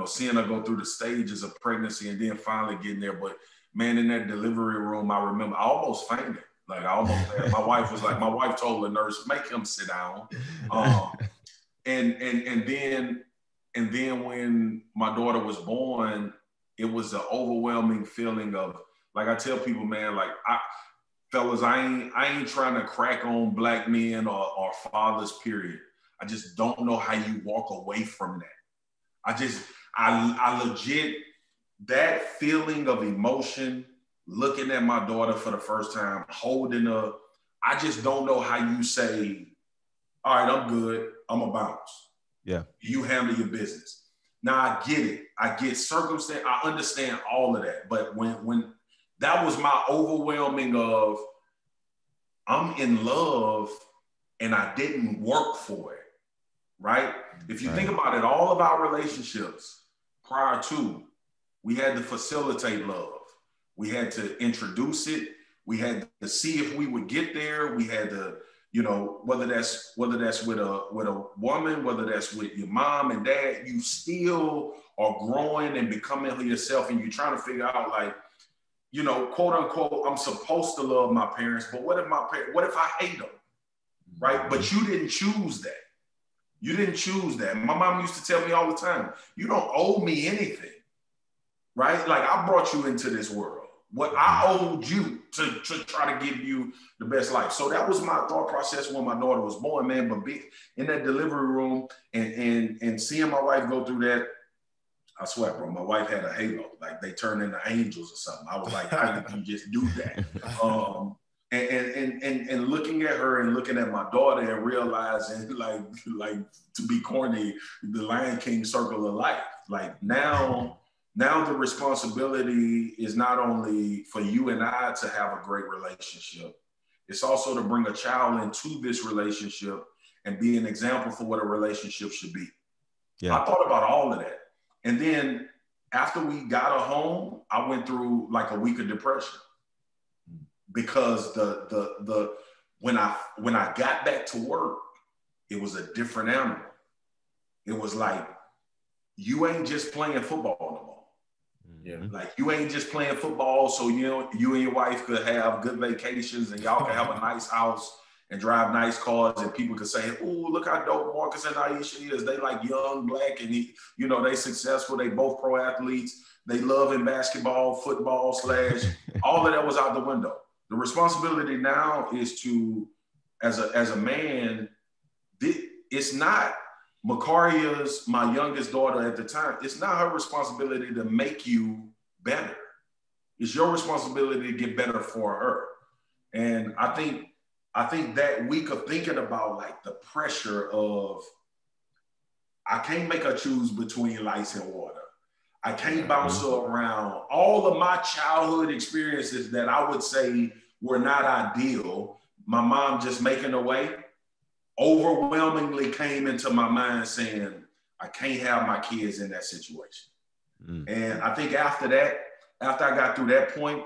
seeing her go through the stages of pregnancy and then finally getting there. But, man, in that delivery room, I remember I almost fainted. Like, my wife told the nurse, make him sit down. And then when my daughter was born, it was an overwhelming feeling of, like I tell people, man, like fellas, I ain't trying to crack on Black men or fathers, period. I just don't know how you walk away from that. I legit, that feeling of emotion, looking at my daughter for the first time, holding her, I just don't know how you say, all right, I'm good, I'm a bounce. Yeah. You handle your business. Now I get it. I get circumstance. I understand all of that. But when that was my overwhelming of, I'm in love and I didn't work for it, right? If you think about it, all of our relationships prior to, we had to facilitate love. We had to introduce it. We had to see if we would get there. We had to, whether that's with a woman, whether that's with your mom and dad, you still are growing and becoming yourself, and you're trying to figure out, like, quote unquote, I'm supposed to love my parents, but what if I hate them, right? But you didn't choose that. You didn't choose that. My mom used to tell me all the time, you don't owe me anything, right? Like, I brought you into this world. What I owed you to try to give you the best life. So that was my thought process when my daughter was born, man. But being in that delivery room and seeing my wife go through that, I swear, bro, my wife had a halo. Like, they turned into angels or something. I was like, how did you just do that? And looking at her and looking at my daughter and realizing, like to be corny, the Lion King circle of life. Like, now the responsibility is not only for you and I to have a great relationship, it's also to bring a child into this relationship and be an example for what a relationship should be. Yeah. I thought about all of that. And then after we got her home, I went through like a week of depression because when I got back to work, it was a different animal. It was like, you ain't just playing football no more. Yeah. Like, you ain't just playing football so you and your wife could have good vacations and y'all can have a nice house and drive nice cars and people could say, oh, look how dope Marcus and Aisha is. They like young, Black, and they successful. They both pro athletes. They love in basketball, football, / all of that was out the window. The responsibility now is to, as a man, it's not Macaria's, my youngest daughter at the time, it's not her responsibility to make you better. It's your responsibility to get better for her. And I think that week of thinking about, like, the pressure of, I can't make her choose between lights and water. I can't bounce her around. All of my childhood experiences that I would say were not ideal, my mom just making a way, overwhelmingly came into my mind saying, I can't have my kids in that situation. And I think after I got through that point,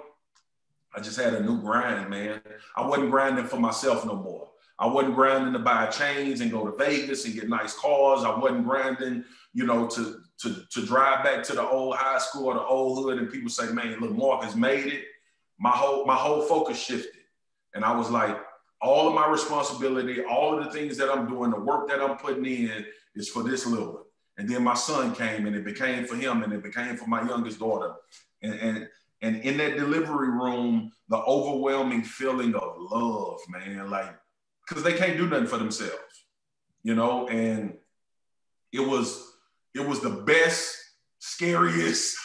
I just had a new grind, man. I wasn't grinding for myself no more. I wasn't grinding to buy chains and go to Vegas and get nice cars. I wasn't grinding, you know, to drive back to the old high school or the old hood and people say, man, look, Mark has made it. My whole focus shifted. And I was like, all of my responsibility, all of the things that I'm doing, the work that I'm putting in is for this little one. And then my son came and it became for him and it became for my youngest daughter. And in that delivery room, the overwhelming feeling of love, man, like, because they can't do nothing for themselves, you know? And it was the best, scariest,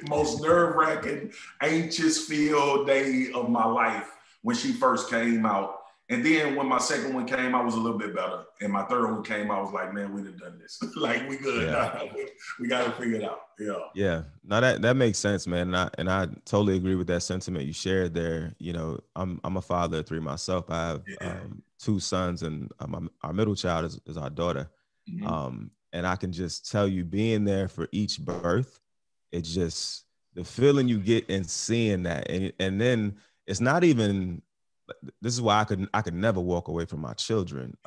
most nerve-wracking, anxious field day of my life when she first came out. And then when my second one came, I was a little bit better. And my third one came, I was like, man, we done this. Like, we good. Yeah. We got to figure it out. Yeah. Yeah. No, that makes sense, man. And I totally agree with that sentiment you shared there. You know, I'm a father of 3 myself. I have 2 sons, and our middle child is our daughter. Mm-hmm. And I can just tell you, being there for each birth, it's just the feeling you get in seeing that. And then it's not even, this is why I could never walk away from my children.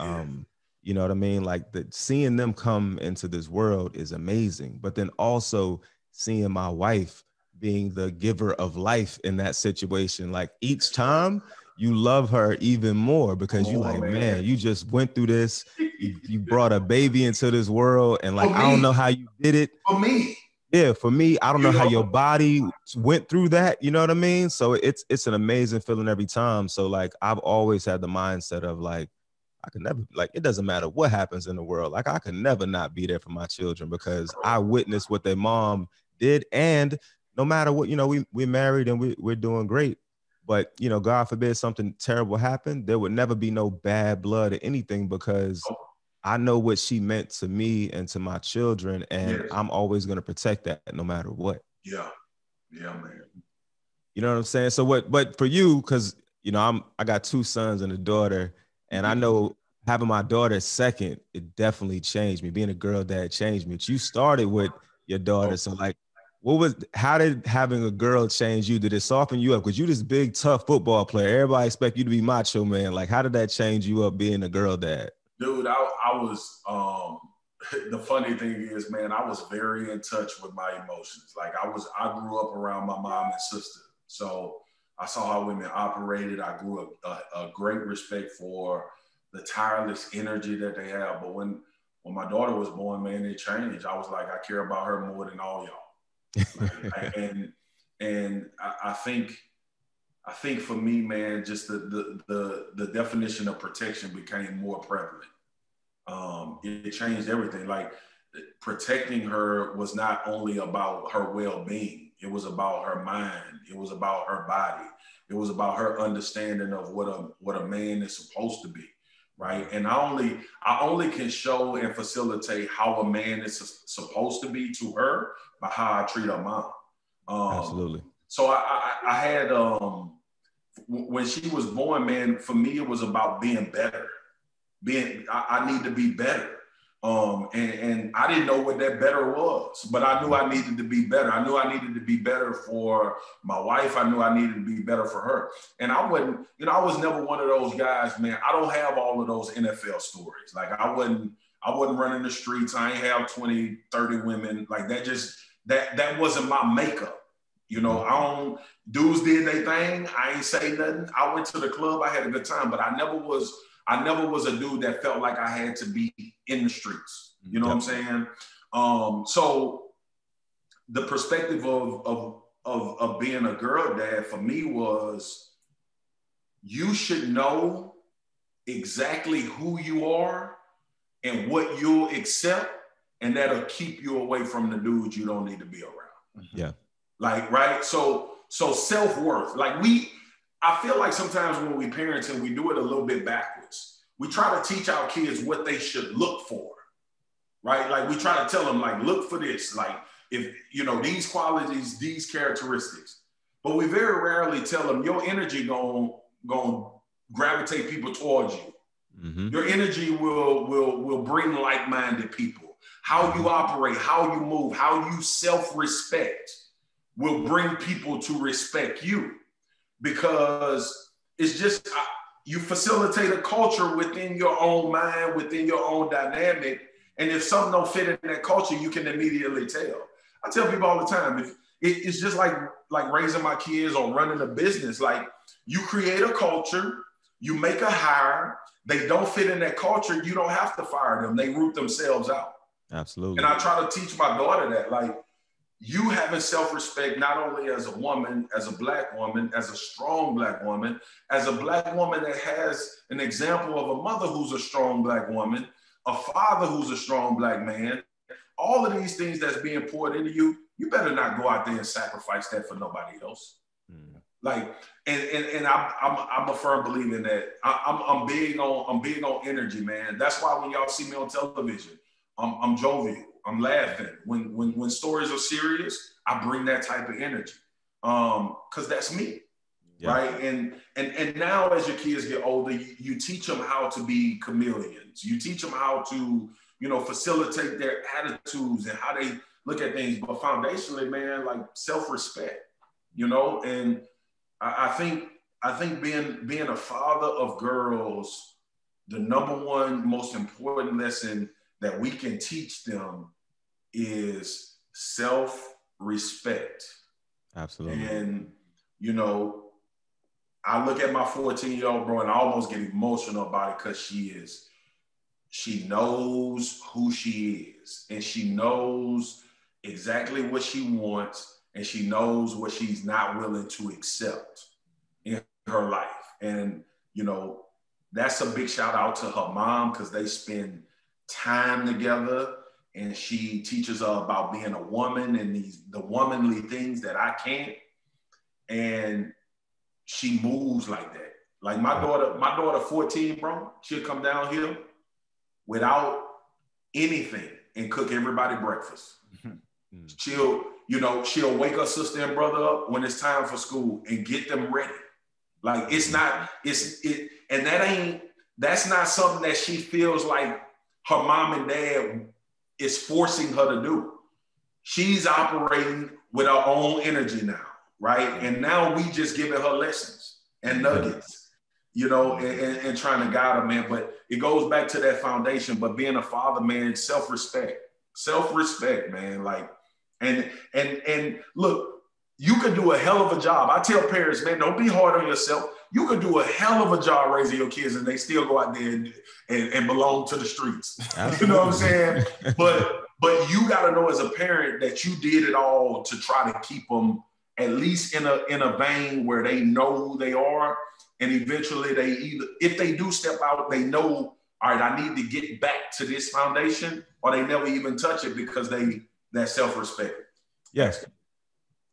You know what I mean? Like, seeing them come into this world is amazing, but then also seeing my wife being the giver of life in that situation. Like, each time you love her even more because you like, man, you just went through this. You brought a baby into this world, and like, I don't know how you did it. For me. Yeah, for me, I don't know how your body went through that. You know what I mean? So it's an amazing feeling every time. So like, I've always had the mindset of like, I could never, like, it doesn't matter what happens in the world. Like, I could never not be there for my children because I witnessed what their mom did. And no matter what, you know, we're married and we're doing great. But, you know, God forbid something terrible happened, there would never be no bad blood or anything because I know what she meant to me and to my children, and I'm always going to protect that no matter what. Yeah. Yeah, man. You know what I'm saying? So but for you, because, you know, I got 2 sons and a daughter, and I know having my daughter second, it definitely changed me. Being a girl dad changed me. But you started with your daughter. So like, how did having a girl change you? Did it soften you up? Because you this big, tough football player. Everybody expect you to be macho, man. Like, how did that change you up being a girl dad? Dude, I was, the funny thing is, man, I was very in touch with my emotions. Like, I grew up around my mom and sister. So I saw how women operated. I grew up a great respect for the tireless energy that they have. But when my daughter was born, man, it changed. I was like, I care about her more than all y'all. and I think for me, man, just the definition of protection became more prevalent. It changed everything. Like, protecting her was not only about her well-being. It was about her mind. It was about her body. It was about her understanding of what a man is supposed to be, right? And I only can show and facilitate how a man is supposed to be to her by how I treat her mom. Absolutely. So I had when she was born, man, for me, it was about being better. I need to be better. And I didn't know what that better was, but I knew I needed to be better. I knew I needed to be better for my wife. I knew I needed to be better for her. And I was never one of those guys, man. I don't have all of those NFL stories. Like, I wasn't running the streets. I ain't have 20, 30 women. Like, that wasn't my makeup. You know, dudes did their thing. I ain't say nothing. I went to the club. I had a good time, but I never was a dude that felt like I had to be in the streets. You know what I'm saying? So the perspective of being a girl dad for me was, you should know exactly who you are and what you'll accept, and that'll keep you away from the dudes you don't need to be around. Yeah. Like, right? So self-worth. Like, I feel like sometimes when we parent and we do it a little bit backwards, we try to teach our kids what they should look for, right? Like, we try to tell them, like, look for this, like, if, you know, these qualities, these characteristics, but we very rarely tell them your energy gonna gravitate people towards you. Mm-hmm. Your energy will bring like-minded people. How you operate, how you move, how you self-respect will bring people to respect you. because it's just, you facilitate a culture within your own mind, within your own dynamic. And if something don't fit in that culture, you can immediately tell. I tell people all the time, it's just like raising my kids or running a business. Like, you create a culture, you make a hire, they don't fit in that culture, you don't have to fire them. They root themselves out. Absolutely. And I try to teach my daughter that, like, you having self-respect, not only as a woman, as a Black woman, as a strong Black woman, as a Black woman that has an example of a mother who's a strong Black woman, a father who's a strong Black man, all of these things that's being poured into you, you better not go out there and sacrifice that for nobody else. Mm. Like, and I'm a firm believer in that. I'm big on energy, man. That's why when y'all see me on television, I'm jovial. I'm laughing. When stories are serious, I bring that type of energy, because that's me, yeah. Right? And now as your kids get older, you teach them how to be chameleons. You teach them how to, facilitate their attitudes and how they look at things. But foundationally, man, like self-respect, and I think being a father of girls, the number one most important lesson that we can teach them is self-respect. Absolutely. And, I look at my 14-year-old, bro, and I almost get emotional about it, because she knows who she is, and she knows exactly what she wants, and she knows what she's not willing to accept in her life. And, that's a big shout out to her mom, because they spend time together, and she teaches her about being a woman and the womanly things that I can't. And she moves like that. Like my daughter 14, bro, she'll come down here without anything and cook everybody breakfast. She'll wake her sister and brother up when it's time for school and get them ready. Like that's not something that she feels like her mom and dad is forcing her to do. She's operating with her own energy now, right? And now we just giving her lessons and nuggets, and trying to guide her, man. But it goes back to that foundation. But being a father, man, self-respect, man. Like, and look, you could do a hell of a job. I tell parents, man, don't be hard on yourself. You could do a hell of a job raising your kids, and they still go out there and belong to the streets. You know what I'm saying? But you got to know as a parent that you did it all to try to keep them at least in a vein where they know who they are, and eventually if they do step out, they know, all right, I need to get back to this foundation, or they never even touch it because that self-respect. Yes.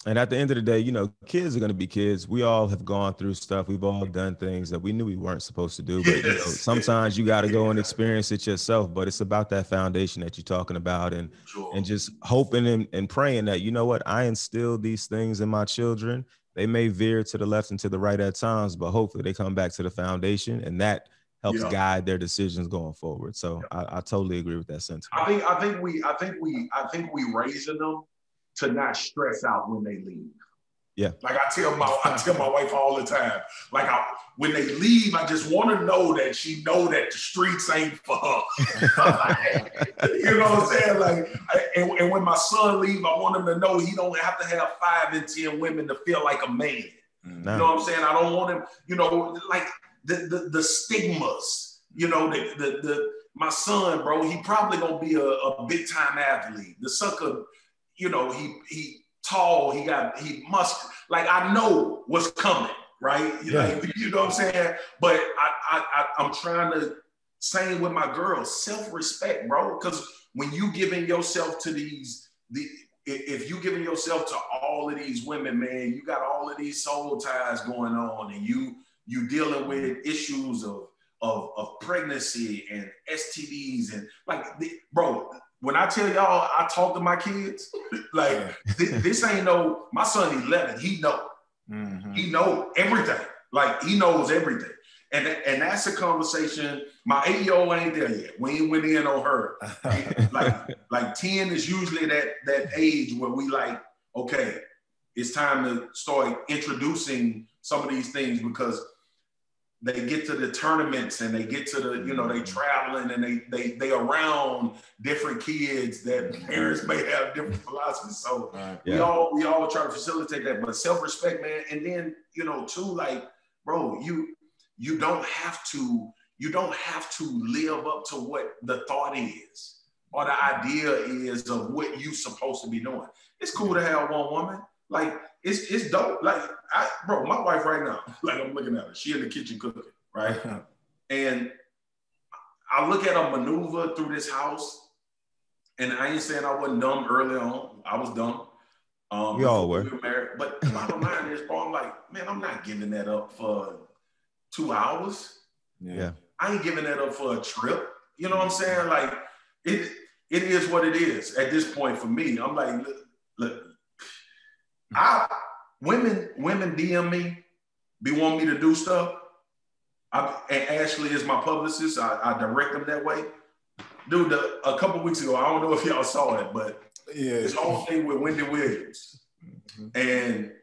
And at the end of the day, kids are going to be kids. We all have gone through stuff. We've all done things that we knew we weren't supposed to do. But sometimes you got to go and experience it yourself. But it's about that foundation that you're talking about, and just hoping and praying that, I instill these things in my children. They may veer to the left and to the right at times, but hopefully they come back to the foundation, and that helps guide their decisions going forward. So I totally agree with that sentiment. I think we raising them to not stress out when they leave. Yeah. Like I tell my wife all the time, like when they leave, I just want to know that she know that the streets ain't for her. You know what I'm saying? Like, and when my son leave, I want him to know he don't have to have 5 and 10 women to feel like a man. Mm-hmm. You know what I'm saying? I don't want him, like the stigmas, my son, bro, he probably gonna be a big time athlete. The sucker, he tall, he must, like, I know what's coming, right? Like, you know what I'm saying? But I'm trying to, same with my girls, self-respect, bro. Because when you giving yourself to if you giving yourself to all of these women, man, you got all of these soul ties going on, and you dealing with issues of pregnancy and STDs, and like, bro, when I tell y'all I talk to my kids, like this ain't my son 11, he know. Mm-hmm. He know everything. Like, he knows everything. And that's a conversation. My 8-year-old ain't there yet. We ain't went in on her. like 10 is usually that age where we like, okay, it's time to start introducing some of these things because they get to the tournaments and they get to the, you know, they traveling and they around different kids that parents may have different philosophies. So we all try to facilitate that, but self-respect, man. And then, you know, too, like, bro, you don't have to live up to what the thought is or the idea is of what you supposed to be doing. It's cool to have one woman. Like, it's dope. Like, bro, my wife right now, like I'm looking at her, she in the kitchen cooking, right? And I look at her maneuver through this house, and I ain't saying I wasn't dumb early on. I was dumb. We all were. We were married. But the bottom line is, bro, I'm like, man, I'm not giving that up for 2 hours. Yeah. I ain't giving that up for a trip. You know what I'm saying? Like, it is what it is at this point for me. I'm like, look, women DM me, be wanting me to do stuff. And Ashley is my publicist. I direct them that way. Dude, a couple weeks ago, I don't know if y'all saw it, but this whole thing with Wendy Williams. And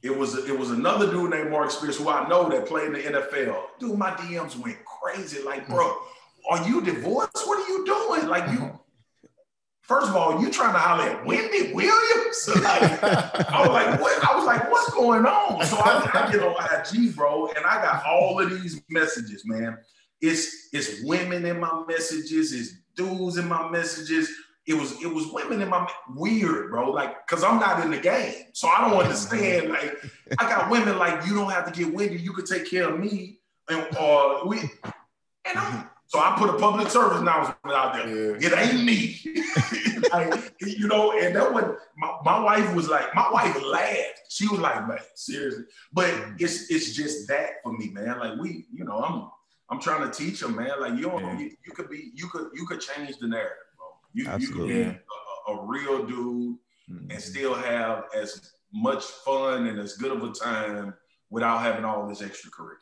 it was another dude named Mark Spears who I know that played in the NFL. Dude, my DMs went crazy. Like, bro, are you divorced? What are you doing? Like, first of all, you trying to holler at Wendy Williams? Like, I was like, what? I was like, what's going on? So I get on IG, bro, and I got all of these messages, man. It's women in my messages, it's dudes in my messages. It was women in my weird, bro. Like, cause I'm not in the game, so I don't understand. Like, I got women like, you don't have to get Wendy, you could take care of me, and so I put a public service announcement out there. It ain't me. Like, you know, and that one, my wife was like, my wife laughed. She was like, man, seriously. But it's just that for me, man. Like, you know, I'm trying to teach them, man. Like, you could change the narrative, bro. You could be a real dude and still have as much fun and as good of a time without having all this extracurricular.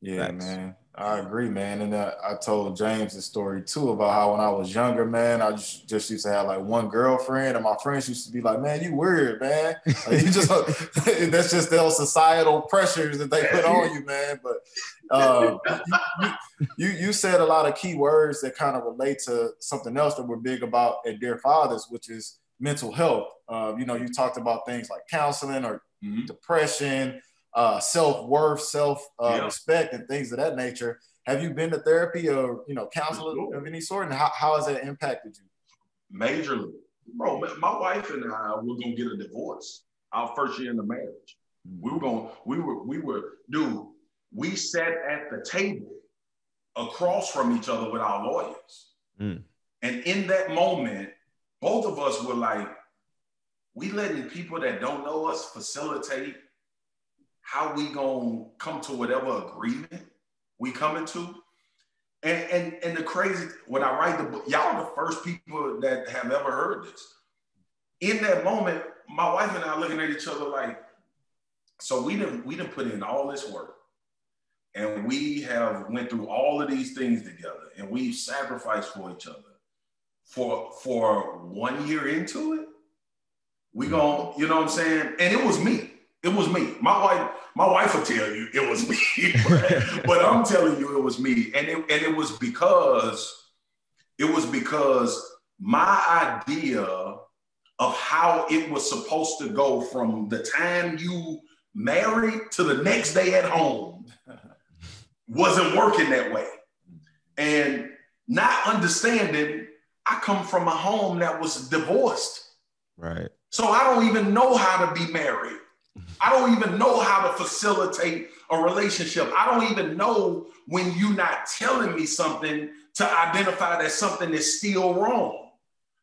Yeah, thanks, man. I agree, man. And I told James the story too about how when I was younger, man, I just used to have like one girlfriend, and my friends used to be like, "Man, you weird, man. Like, you just that's just those societal pressures that they put on you, man." But you said a lot of key words that kind of relate to something else that we're big about at Dear Fathers, which is mental health. You know, you talked about things like counseling or depression. Self-worth, self-respect, and things of that nature. Have you been to therapy or, you know, counseling of any sort? And how has that impacted you? Majorly. Bro, my wife and I were going to get a divorce our first year in the marriage. We sat at the table across from each other with our lawyers. And in that moment, both of us were like, we letting people that don't know us facilitate how we gonna come to whatever agreement we coming to. And the crazy, when I write the book, y'all are the first people that have ever heard this. In that moment, my wife and I looking at each other like, so we didn't put in all this work, and we have went through all of these things together, and we've sacrificed for each other. For 1 year into it, we gon', you know what I'm saying? And it was me. It was me. My wife will tell you it was me, but I'm telling you it was me. And it was because my idea of how it was supposed to go from the time you married to the next day at home wasn't working that way. And not understanding, I come from a home that was divorced. Right. So I don't even know how to be married. I don't even know how to facilitate a relationship. I don't even know when you're not telling me something to identify that something is still wrong.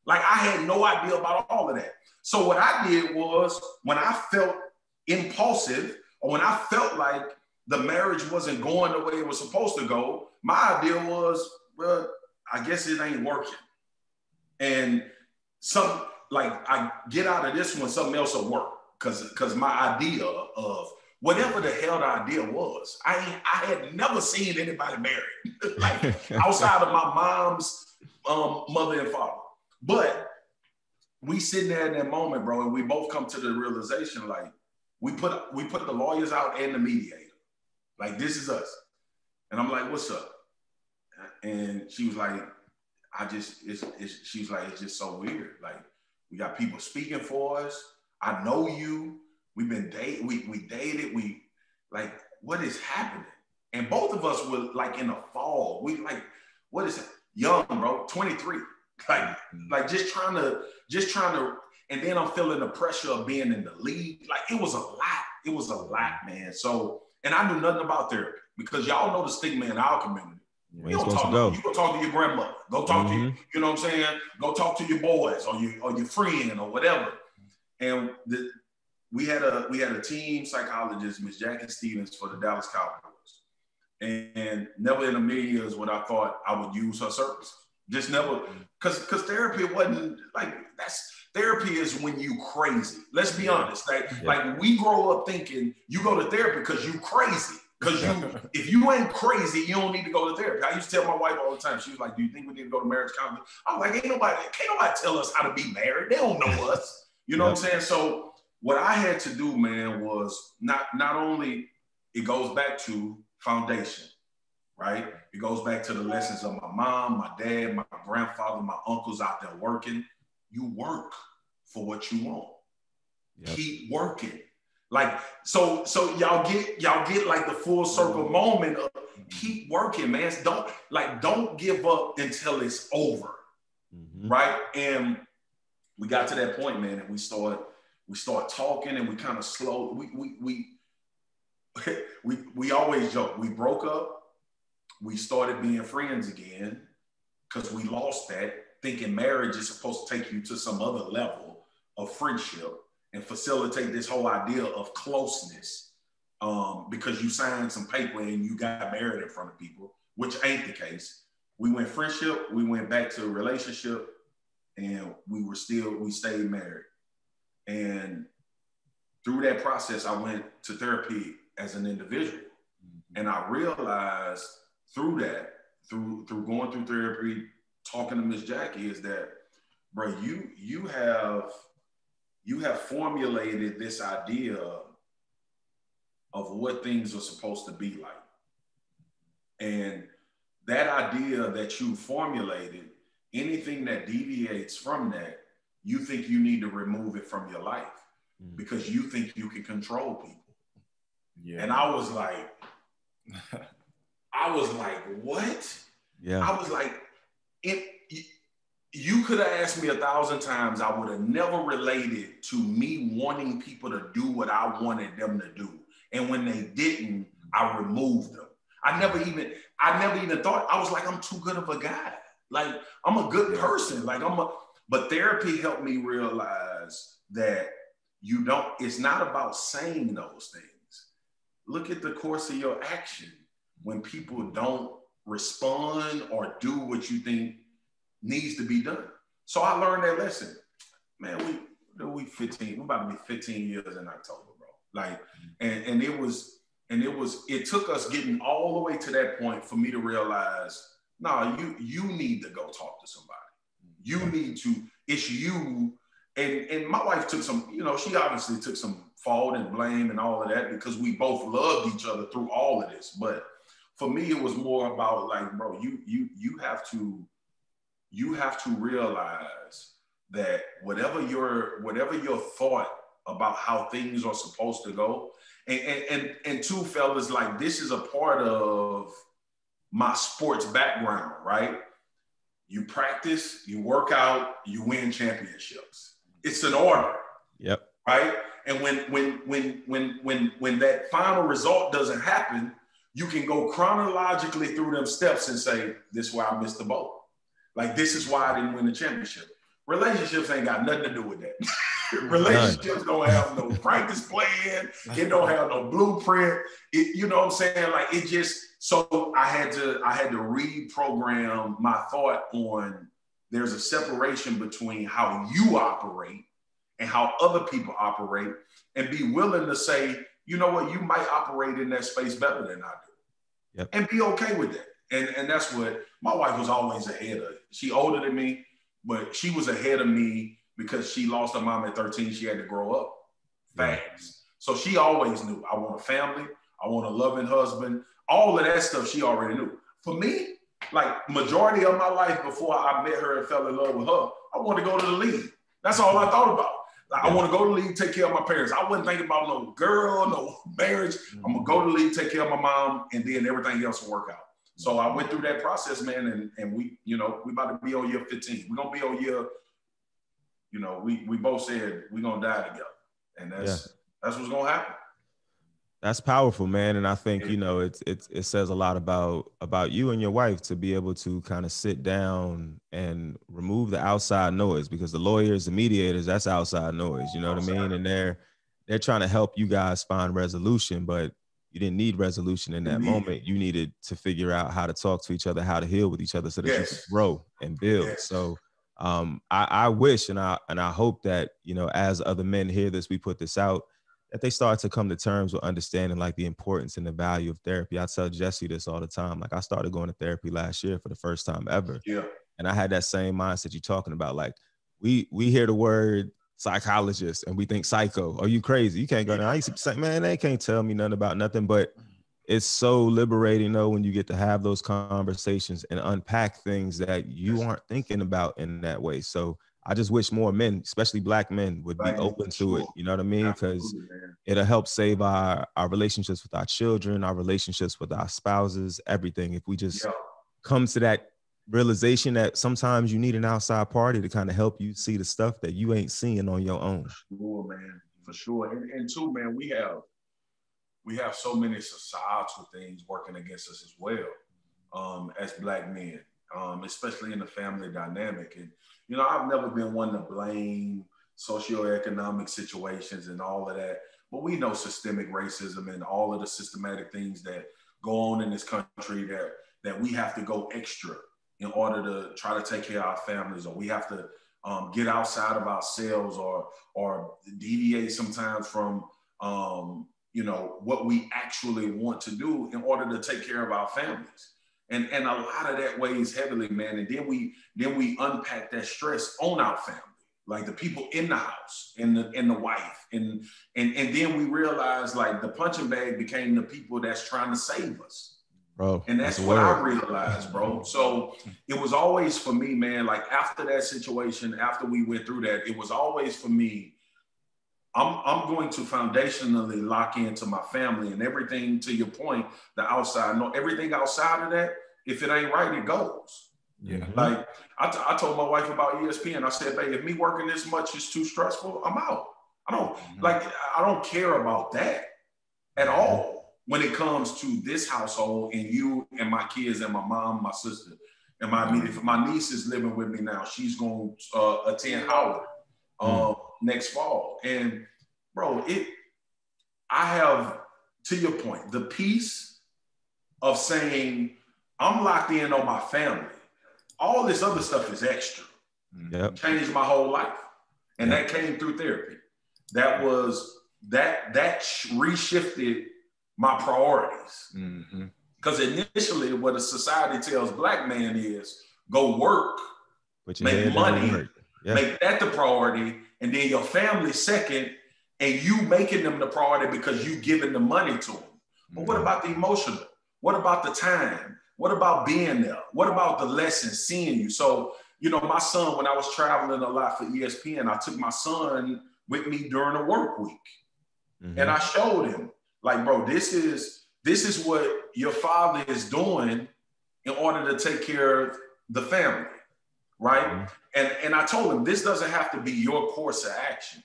Like, I had no idea about all of that. So what I did was, when I felt impulsive or when I felt like the marriage wasn't going the way it was supposed to go, my idea was, well, I guess it ain't working. And I get out of this one, something else will work. Because my idea of whatever the hell the idea was, I had never seen anybody married, like outside of my mom's mother and father. But we sitting there in that moment, bro, and we both come to the realization, like, We put the lawyers out and the mediator. Like, this is us. And I'm like, what's up? And she was like, she was like, it's just so weird. Like, we got people speaking for us. I know you. We've been dating. We dated. We like, what is happening? And both of us were like in the fall. We like, what is it? Young, bro, 23. Like just trying to, and then I'm feeling the pressure of being in the league. Like, it was a lot. It was a lot, man. So, and I knew nothing about therapy because y'all know the stigma in our community. You don't talk to, you go talk to your grandmother. Go talk to you know what I'm saying? Go talk to your boys or your friend or whatever. And we had a team psychologist, Miss Jackie Stevens, for the Dallas Cowboys. And never in a million years would I thought I would use her services. Just never, because therapy wasn't like, therapy is when you crazy. Let's be honest. Like we grow up thinking you go to therapy because you crazy. Because if you ain't crazy, you don't need to go to therapy. I used to tell my wife all the time. She was like, do you think we need to go to marriage counseling? I was like, can't nobody tell us how to be married. They don't know us. You know what I'm saying? So what I had to do, man, was not only, it goes back to foundation, right? It goes back to the lessons of my mom, my dad, my grandfather, my uncles out there working. You work for what you want. Yep. Keep working. Like, so y'all get like the full circle moment of keep working, man. Don't give up until it's over. Right? And we got to that point, man, and we start talking, and we kind of slow. We always joke. We broke up. We started being friends again because we lost that, thinking marriage is supposed to take you to some other level of friendship and facilitate this whole idea of closeness because you signed some paper and you got married in front of people, which ain't the case. We went friendship, we went back to a relationship, and we stayed married. And through that process, I went to therapy as an individual. And I realized through that, through going through therapy, talking to Miss Jackie, is that, bro, you have formulated this idea of what things are supposed to be like. And that idea that you formulated, anything that deviates from that, you think you need to remove it from your life because you think you can control people. Yeah. And I was like, what? Yeah. I was like, you could have asked me 1,000 times, I would have never related to me wanting people to do what I wanted them to do. And when they didn't, I removed them. I never even thought, I was like, I'm too good of a guy. Like, I'm a good person. Like, but therapy helped me realize that it's not about saying those things. Look at the course of your action. When people don't respond or do what you think needs to be done. So I learned that lesson. Man, we're about to be 15 years in October, bro. Like, and it took us getting all the way to that point for me to realize, nah, you need to go talk to somebody. You need to, it's you. And my wife took some, she obviously took some fault and blame and all of that because we both loved each other through all of this. But for me, it was more about like, bro, you have to realize that whatever your thought about how things are supposed to go, and two fellas, like, this is a part of my sports background, right? You practice, you work out, you win championships. It's an order. Yep. Right? And when that final result doesn't happen, you can go chronologically through them steps and say, this is why I missed the boat. Like, this is why I didn't win the championship. Relationships ain't got nothing to do with that. Relationships don't have no practice plan. It don't have no blueprint. You know what I'm saying? Like, it just, so I had to reprogram my thought on there's a separation between how you operate and how other people operate, and be willing to say, you know what, you might operate in that space better than I do. Yep. And be okay with that. And that's what my wife was always ahead of. She older than me, but she was ahead of me because she lost her mom at 13. She had to grow up fast. So she always knew, I want a family, I want a loving husband, all of that stuff she already knew. For me, like majority of my life before I met her and fell in love with her, I wanted to go to the league. That's all I thought about. Like, I want to go to the league, take care of my parents. I wasn't thinking about no girl, no marriage. I'm going to go to the league, take care of my mom, and then everything else will work out. So I went through that process, man, and we, we about to be on year 15. We're going to be on year, we both said we're going to die together. And that's what's going to happen. That's powerful, man. And I think, it says a lot about you and your wife to be able to kind of sit down and remove the outside noise, because the lawyers, the mediators, that's outside noise. You know what I mean? And they're trying to help you guys find resolution, but you didn't need resolution in that moment. You needed to figure out how to talk to each other, how to heal with each other so that you can grow and build. So I wish and I hope that, as other men hear this, we put this out, that they start to come to terms with understanding like the importance and the value of therapy. I tell Jesse this all the time. Like I started going to therapy last year for the first time ever. Yeah. And I had that same mindset you're talking about. Like we hear the word psychologist and we think psycho. Are you crazy? You can't go there. I used to say, man, they can't tell me nothing about nothing. But it's so liberating though when you get to have those conversations and unpack things that you aren't thinking about in that way. So I just wish more men, especially Black men, would be open to it. You know what I mean? Because it'll help save our relationships with our children, our relationships with our spouses, everything. If we just come to that realization that sometimes you need an outside party to kind of help you see the stuff that you ain't seeing on your own. Sure, man, for sure. And too, man, we have so many societal things working against us as well, as Black men, especially in the family dynamic. And I've never been one to blame socioeconomic situations and all of that, but we know systemic racism and all of the systematic things that go on in this country that we have to go extra in order to try to take care of our families, or we have to get outside of ourselves or deviate sometimes from, what we actually want to do in order to take care of our families. And a lot of that weighs heavily, man. And then we unpack that stress on our family, like the people in the house and the wife. And then we realize like the punching bag became the people that's trying to save us. Bro, and that's what I realized, bro. So it was always for me, man, like after that situation, after we went through that, it was always for me, I'm going to foundationally lock into my family, and everything, to your point, the outside, everything outside of that, if it ain't right, it goes. Yeah. Like I told my wife about ESPN. I said, babe, if me working this much is too stressful, I'm out. I don't care about that at all when it comes to this household and you and my kids and my mom, my sister, and my niece is living with me now. She's going to attend Howard next fall. And bro, I have, to your point, the piece of saying I'm locked in on my family. All this other stuff is extra. Yep. Changed my whole life. And that came through therapy. That reshifted my priorities. Because initially what a society tells Black men is go work, make money, make that the priority, and then your family second, and you making them the priority because you giving the money to them. But what about the emotional? What about the time? What about being there? What about the lessons, seeing you? So, my son, when I was traveling a lot for ESPN, I took my son with me during a work week. And I showed him, like, bro, this is what your father is doing in order to take care of the family, right? And I told him, this doesn't have to be your course of action,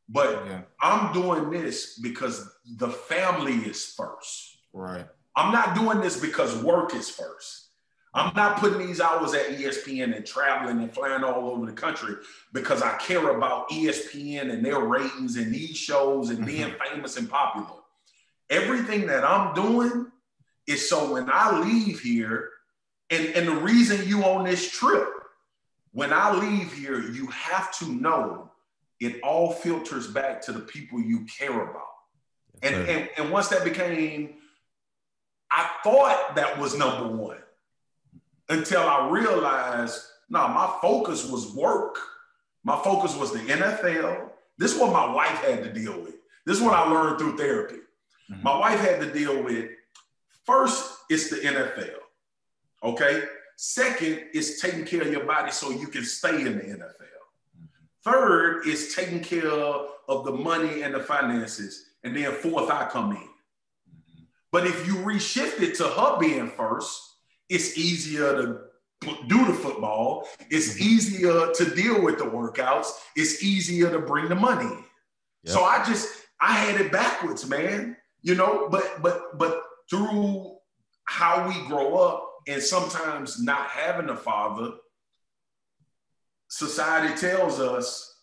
but I'm doing this because the family is first. Right. I'm not doing this because work is first. I'm not putting these hours at ESPN and traveling and flying all over the country because I care about ESPN and their ratings and these shows and being famous and popular. Everything that I'm doing is so when I leave here, and the reason you on this trip, when I leave here, you have to know it all filters back to the people you care about. And once that became, I thought that was number one until I realized, no, my focus was work. My focus was the NFL. This is what my wife had to deal with. This is what I learned through therapy. Mm-hmm. My wife had to deal with, first, it's the NFL, okay? Second, is taking care of your body so you can stay in the NFL. Third is taking care of the money and the finances. And then fourth, I come in. But if you reshift it to her being first, it's easier to do the football. It's easier to deal with the workouts. It's easier to bring the money in. Yep. So I had it backwards, man. You know, but through how we grow up and sometimes not having a father, society tells us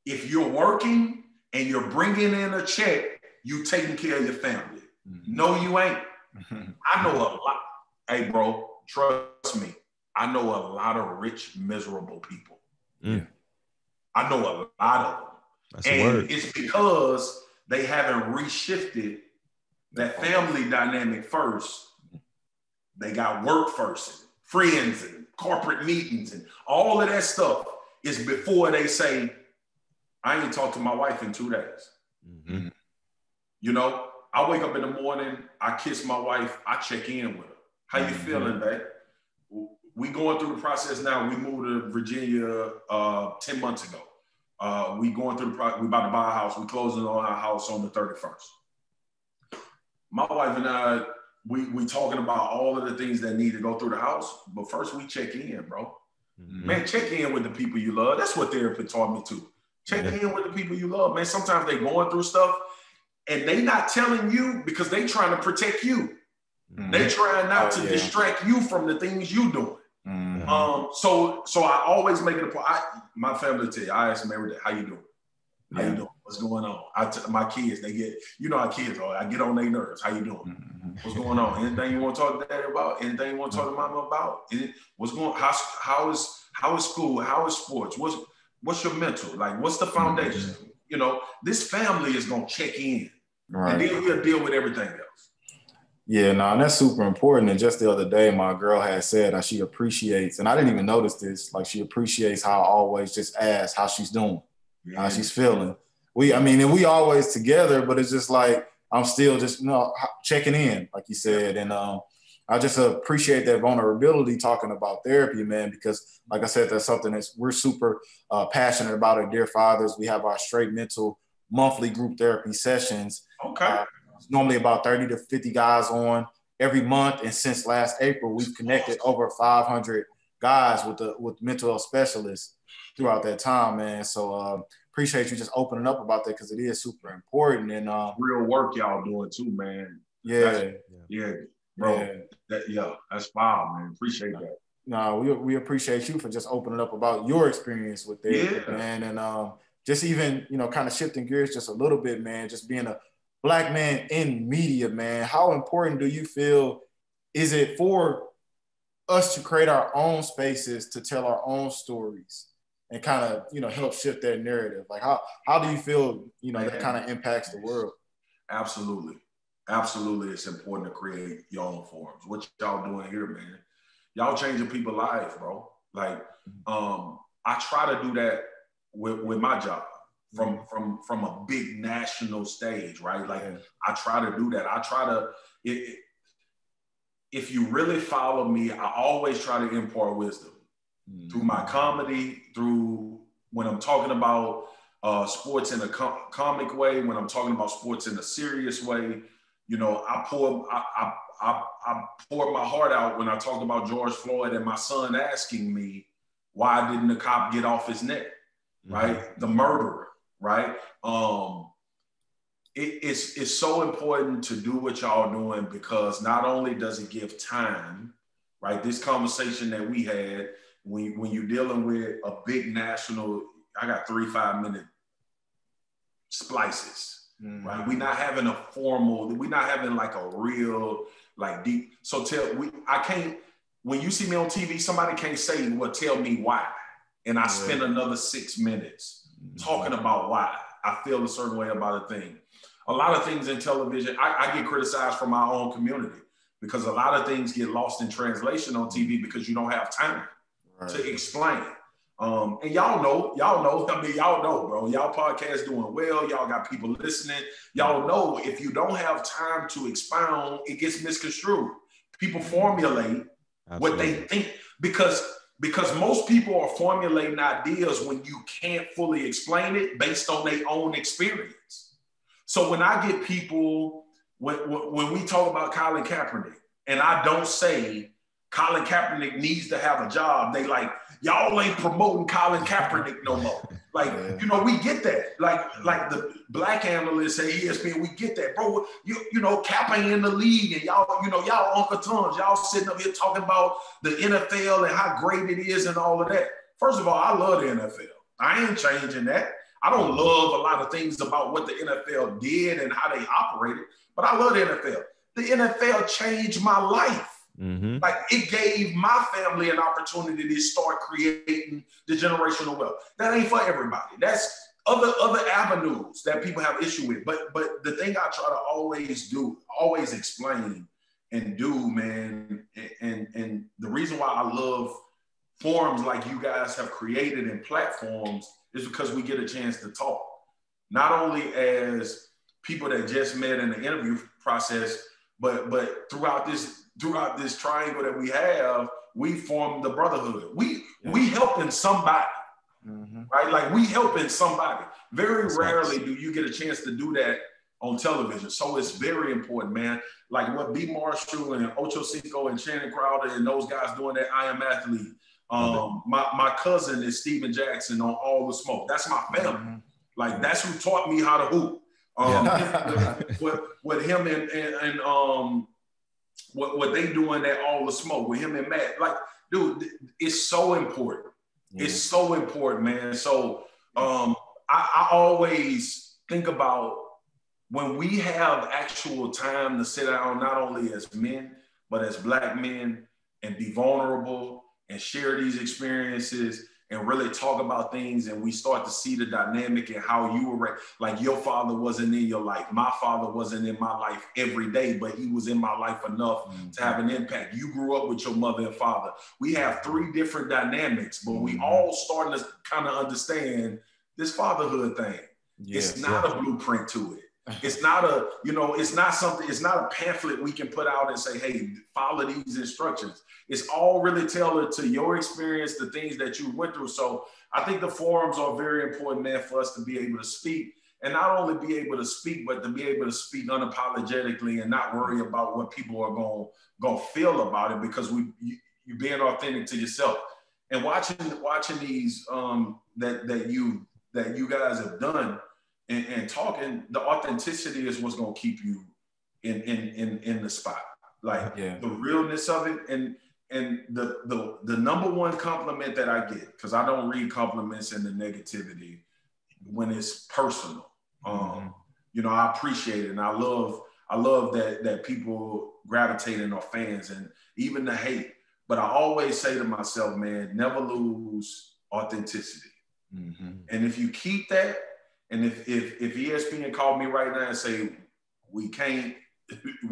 if you're working and you're bringing in a check, you taking care of your family. Mm-hmm. No, you ain't. Mm-hmm. I know a lot. Hey, bro, trust me. I know a lot of rich, miserable people. Mm. I know a lot of them. That's and it's because they haven't reshifted that family dynamic first. They got work first, and friends and corporate meetings and all of that stuff is before they say, I ain't talked to my wife in 2 days. Mm-hmm. You know, I wake up in the morning, I kiss my wife, I check in with her. How you feeling, babe? We going through the process now. We moved to Virginia 10 months ago. We going through the process. We about to buy a house. We closing on our house on the 31st. My wife and I, we talking about all of the things that need to go through the house. But first we check in, bro. Mm-hmm. Man, check in with the people you love. That's what therapy taught me too. Check in with the people you love, man. Sometimes they going through stuff and they not telling you because they trying to protect you. Mm-hmm. They trying not to distract you from the things you doing. Mm-hmm. So I always make it a point. My family tell you, I ask them every day, how you doing? How you doing? What's going on? My kids, they get, you know how kids are. I get on their nerves. How you doing? Mm-hmm. What's going on? Anything you want to talk to daddy about? Anything you want to talk to mama about? What's going? How is school? How is sports? What's your mental? Like, what's the foundation? Mm-hmm. You know, this family is gonna check in, right, and then we'll deal with everything else. Yeah, no, and that's super important. And just the other day, my girl had said how she appreciates, and I didn't even notice this, like she appreciates how I always just ask how she's doing, how she's feeling. And we always together, but it's just like, I'm still just, checking in, like you said. And I just appreciate that vulnerability talking about therapy, man, because like I said, that's something that we're super passionate about at Dear Fathers. We have our straight mental monthly group therapy sessions. Okay. Normally about 30 to 50 guys on every month. And since last April, we've connected over 500 guys with mental health specialists throughout that time, man. So appreciate you just opening up about that because it is super important. And real work y'all doing too, man. Yeah. Bro. Yeah. That's fire, man. Appreciate that. No, we appreciate you for just opening up about your experience with that, man. And just even, kind of shifting gears just a little bit, man, just being a Black man in media, man. How important do you feel is it for us to create our own spaces to tell our own stories and kind of, help shift that narrative? Like how do you feel, that kind of impacts the world? Absolutely. Absolutely. It's important to create your own forums. What y'all doing here, man? Y'all changing people's lives, bro. Like, I try to do that with my job. From a big national stage, right? Like, I try to do that. I try to, if you really follow me, I always try to impart wisdom through my comedy, through when I'm talking about sports in a comic way, when I'm talking about sports in a serious way. I pour my heart out when I talked about George Floyd and my son asking me, why didn't the cop get off his neck, right? The murderer. Right. It's so important to do what y'all doing because not only does it give time, right? This conversation that we had, when you're dealing with a big national, I got 3 5-minute splices, right? We're not having we're not having like a real, like deep. So when you see me on TV, somebody can't say, well, tell me why. And I spend another 6 minutes talking about why I feel a certain way about a thing. A lot of things in television, I get criticized from my own community because a lot of things get lost in translation on TV because you don't have time to explain. And y'all know, I mean, y'all know, bro, y'all podcast doing well. Y'all got people listening. Y'all know if you don't have time to expound, it gets misconstrued. People formulate what they think because most people are formulating ideas when you can't fully explain it based on their own experience. So when I get people, when we talk about Colin Kaepernick, and I don't say Colin Kaepernick needs to have a job, they like, y'all ain't promoting Colin Kaepernick no more. Like, you know, we get that. Like the black analysts at ESPN, we get that, bro. You know, Cap ain't in the league, and y'all, you know, y'all Uncle Tons, y'all sitting up here talking about the NFL and how great it is and all of that. First of all, I love the NFL. I ain't changing that. I don't love a lot of things about what the NFL did and how they operated, but I love the NFL. The NFL changed my life. Mm-hmm. Like it gave my family an opportunity to start creating the generational wealth. That ain't for everybody. That's other avenues that people have issue with. But the thing I try to always explain and do, man, and the reason why I love forums like you guys have created and platforms is because we get a chance to talk. Not only as people that just met in the interview process, but throughout this triangle that we have, we formed the brotherhood. We helping somebody, right? Like we helping somebody. Very rarely do you get a chance to do that on television. So it's very important, man. Like what B. Marshall and Ocho Cinco and Shannon Crowder and those guys doing that I Am Athlete. My cousin is Steven Jackson on All the Smoke. That's my family. Like that's who taught me how to hoop. With him and what they doing at All the Smoke with him and Matt, like, dude, it's so important. It's so important, man. So I always think about when we have actual time to sit down, not only as men, but as Black men, and be vulnerable and share these experiences and really talk about things, and we start to see the dynamic and how you were, like your father wasn't in your life. My father wasn't in my life every day, but he was in my life enough to have an impact. You grew up with your mother and father. We have three different dynamics, but we all starting to kind of understand this fatherhood thing. It's not a blueprint to it. It's not a, it's not something, it's not a pamphlet we can put out and say, hey, follow these instructions. It's all really tailored to your experience, the things that you went through. So I think the forums are very important, man, for us to be able to speak, and not only be able to speak, but to be able to speak unapologetically and not worry about what people are going to feel about it, because you're being authentic to yourself. And watching these that you guys have done and talking, the authenticity is what's going to keep you in the spot. Like the realness of it. And the number one compliment that I get, because I don't read compliments in the negativity when it's personal. I appreciate it, and I love that people gravitate and are fans, and even the hate. But I always say to myself, man, never lose authenticity. And if you keep that, and if ESPN called me right now and say we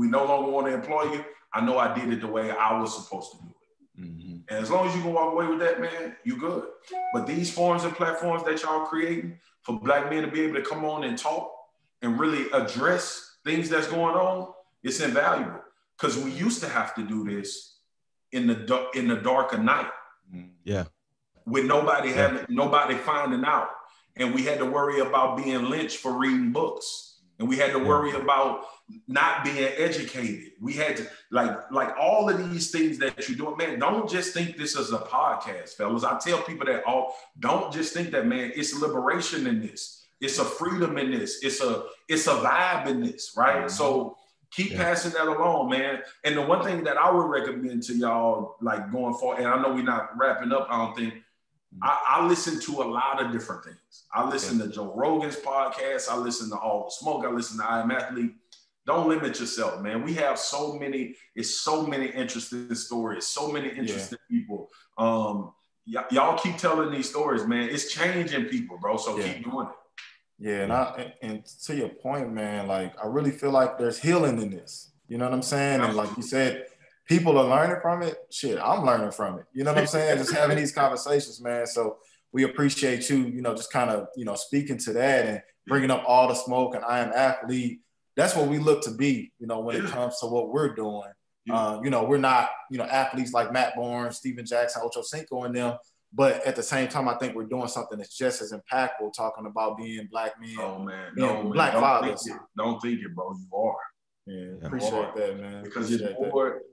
no longer want to employ you, I know I did it the way I was supposed to do it. And as long as you can walk away with that, man, you good. But these forums and platforms that y'all creating for Black men to be able to come on and talk and really address things that's going on, it's invaluable. Because we used to have to do this in the dark of night. With nobody finding out. And we had to worry about being lynched for reading books. And we had to worry about not being educated. We had to, like all of these things that you're doing, man, don't just think this is a podcast, fellas. I tell people that don't just think that, man, it's liberation in this. It's a freedom in this. It's a vibe in this, right? So keep passing that along, man. And the one thing that I would recommend to y'all, like going forward, and I know we're not wrapping up, I don't think, I listen to a lot of different things. I listen to Joe Rogan's podcast. I listen to All the Smoke. I listen to I Am Athlete. Don't limit yourself, man. We have so many interesting stories, so many interesting people. Y'all keep telling these stories, man. It's changing people, bro. So keep doing it. And to your point, man, like I really feel like there's healing in this. You know what I'm saying? And like you said, people are learning from it. Shit, I'm learning from it. You know what I'm saying? Just having these conversations, man. So we appreciate you, just kind of, speaking to that and bringing up all the smoke and I am athlete. That's what we look to be, when it comes to what we're doing. We're not, athletes like Matt Barnes, Steven Jackson, Ocho Cinco and them. But at the same time, I think we're doing something that's just as impactful, talking about being black men. Oh, man. Black fathers. Don't think it, bro. You are. Yeah, appreciate that, man. Because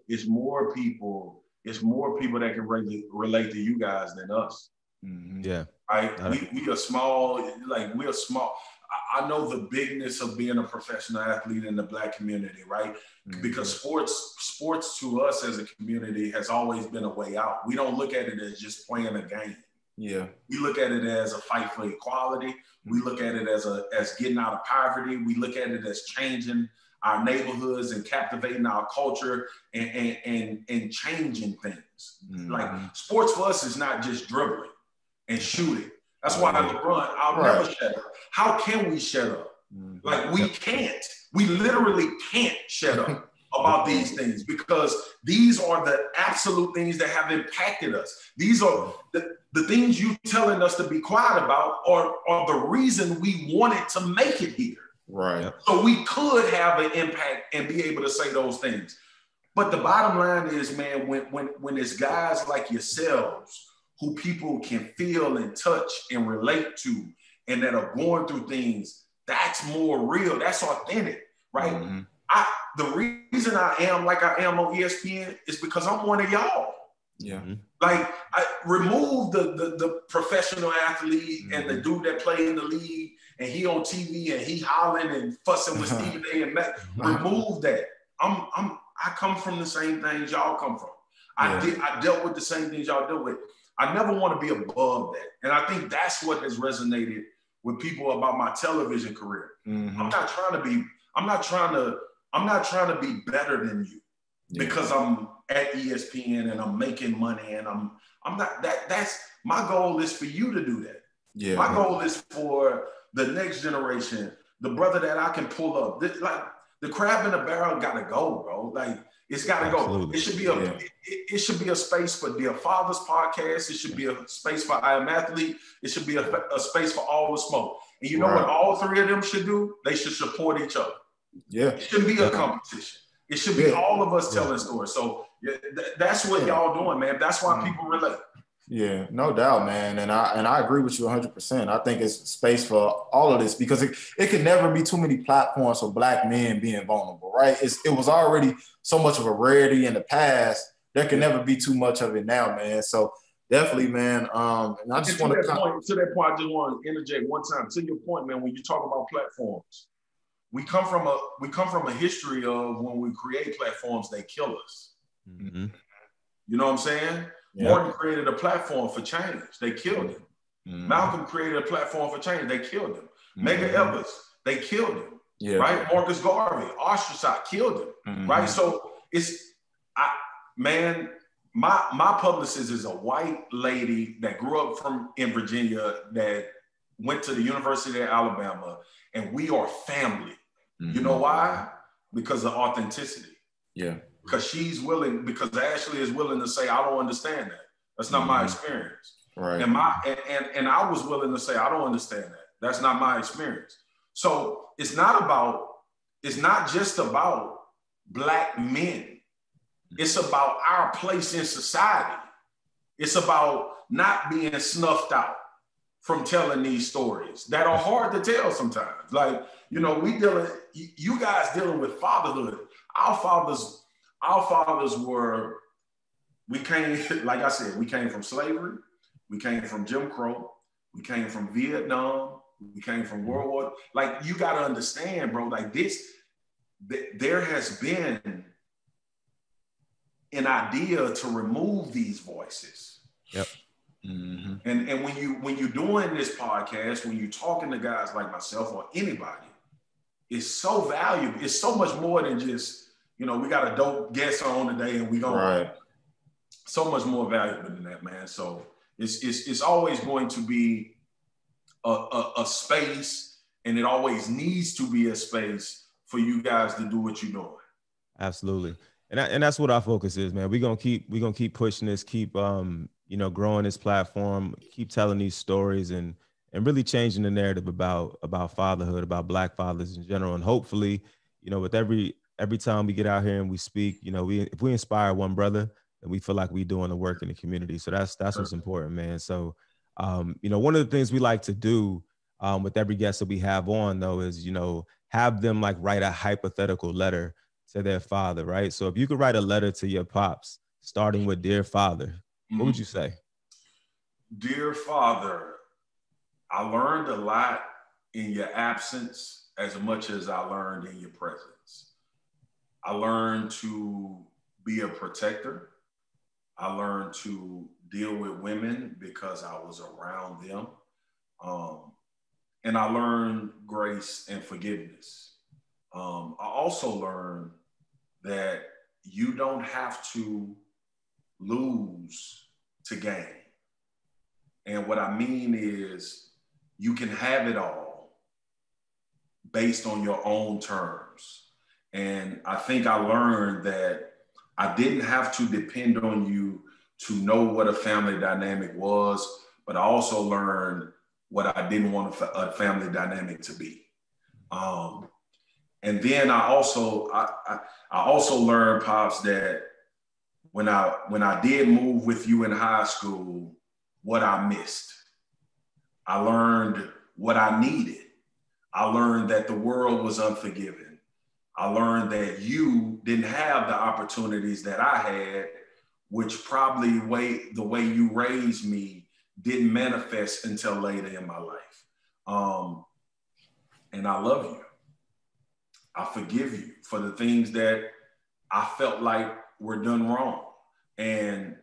it's more people that can relate to you guys than us. Mm-hmm. Yeah. Right? We are small, we're small. I know the bigness of being a professional athlete in the black community, right? Mm-hmm. Because sports to us as a community has always been a way out. We don't look at it as just playing a game. Yeah. We look at it as a fight for equality. We look at it as getting out of poverty. We look at it as changing our neighborhoods and captivating our culture and changing things. Mm-hmm. Like sports for us is not just dribbling and shooting. That's why LeBron, I'll never shut up. How can we shut up? Mm-hmm. Like we can't. We literally can't shut up about these things because these are the absolute things that have impacted us. These are the things you telling us to be quiet about are the reason we wanted to make it here. Right. So we could have an impact and be able to say those things. But the bottom line is, man, when it's guys like yourselves who people can feel and touch and relate to and that are going through things, that's more real. That's authentic, right? Mm-hmm. The reason I am like I am on ESPN is because I'm one of y'all. Yeah. Like I remove the professional athlete and the dude that play in the league and he on TV and he hollering and fussing with Stephen A. and Matt. Remove that. I come from the same things y'all come from. I dealt with the same things y'all dealt with. I never want to be above that. And I think that's what has resonated with people about my television career. Mm-hmm. I'm not trying to be better than you because I'm at ESPN and I'm making money and I'm not that's my goal is for you to do that. Yeah. My goal is for the next generation, the brother that I can pull up. Like the crab in the barrel gotta go, bro. Like it's gotta go. It should be it should be a space for Dear Fathers podcast. It should be a space for I Am Athlete. It should be a space for All the Smoke. And you know what all three of them should do? They should support each other. Yeah. It shouldn't be a competition. It should be all of us telling stories. So that's what y'all doing, man. That's why people relate. Yeah, no doubt, man. And I agree with you 100%. I think it's space for all of this because it can never be too many platforms for black men being vulnerable, right? It was already so much of a rarity in the past. There can never be too much of it now, man. So definitely, man. And I just want to to that point, I just want to interject one time. To your point, man, when you talk about platforms, we come from a history of when we create platforms, they kill us. Mm-hmm. You know what I'm saying? Yeah. Morton created a platform for change. They killed him. Mm-hmm. Malcolm created a platform for change. They killed him. Mm-hmm. Medgar Evers, they killed him. Yeah. Right? Marcus Garvey, ostracized, killed him. Mm-hmm. Right? So my publicist is a white lady that grew up in Virginia that went to the University of Alabama, and we are family. Mm-hmm. You know why? Because of authenticity. Yeah. Because because Ashley is willing to say, I don't understand that. That's not my experience. Right. And I was willing to say, I don't understand that. That's not my experience. So it's not just about black men. It's about our place in society. It's about not being snuffed out from telling these stories that are hard to tell sometimes. Like, you guys dealing with fatherhood. Our fathers were, like I said, we came from slavery, we came from Jim Crow, we came from Vietnam, we came from World War. Like, you got to understand, bro, like there has been an idea to remove these voices. Yep. Mm-hmm. And when you're doing this podcast, when you're talking to guys like myself or anybody, it's so valuable. It's so much more than just, we got a dope guest on today and we going so much more valuable than that, man. So it's always going to be a space, and it always needs to be a space for you guys to do what you're doing. Absolutely. And that's what our focus is, man. We're gonna keep pushing this, keep growing this platform, keep telling these stories and really changing the narrative about fatherhood, about Black fathers in general. And hopefully, with every time we get out here and we speak, if we inspire one brother, then we feel like we doing the work in the community. So that's what's important, man. So, one of the things we like to do with every guest that we have on, though, is, have them like write a hypothetical letter to their father, right? So if you could write a letter to your pops, starting with Dear Father, what would you say? Dear Father, I learned a lot in your absence as much as I learned in your presence. I learned to be a protector. I learned to deal with women because I was around them. And I learned grace and forgiveness. I also learned that you don't have to lose to gain. And what I mean is you can have it all based on your own terms. And I think I learned that I didn't have to depend on you to know what a family dynamic was, but I also learned what I didn't want a family dynamic to be. And then I also learned, Pops, that when I did move with you in high school, what I missed. I learned what I needed. I learned that the world was unforgiving. I learned that you didn't have the opportunities that I had, which probably the way you raised me didn't manifest until later in my life. And I love you. I forgive you for the things that I felt like were done wrong. And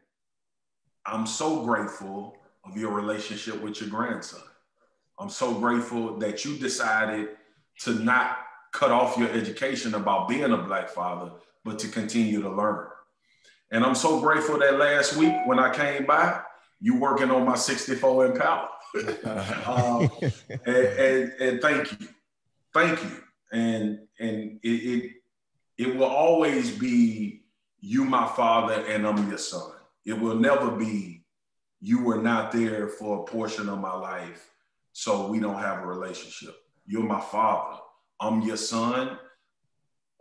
I'm so grateful of your relationship with your grandson. I'm so grateful that you decided to not cut off your education about being a Black father, but to continue to learn. And I'm so grateful that last week when I came by, you working on my 64 Impala. And thank you. Thank you. And it will always be you, my father, and I'm your son. It will never be you were not there for a portion of my life, so we don't have a relationship. You're my father. I'm your son.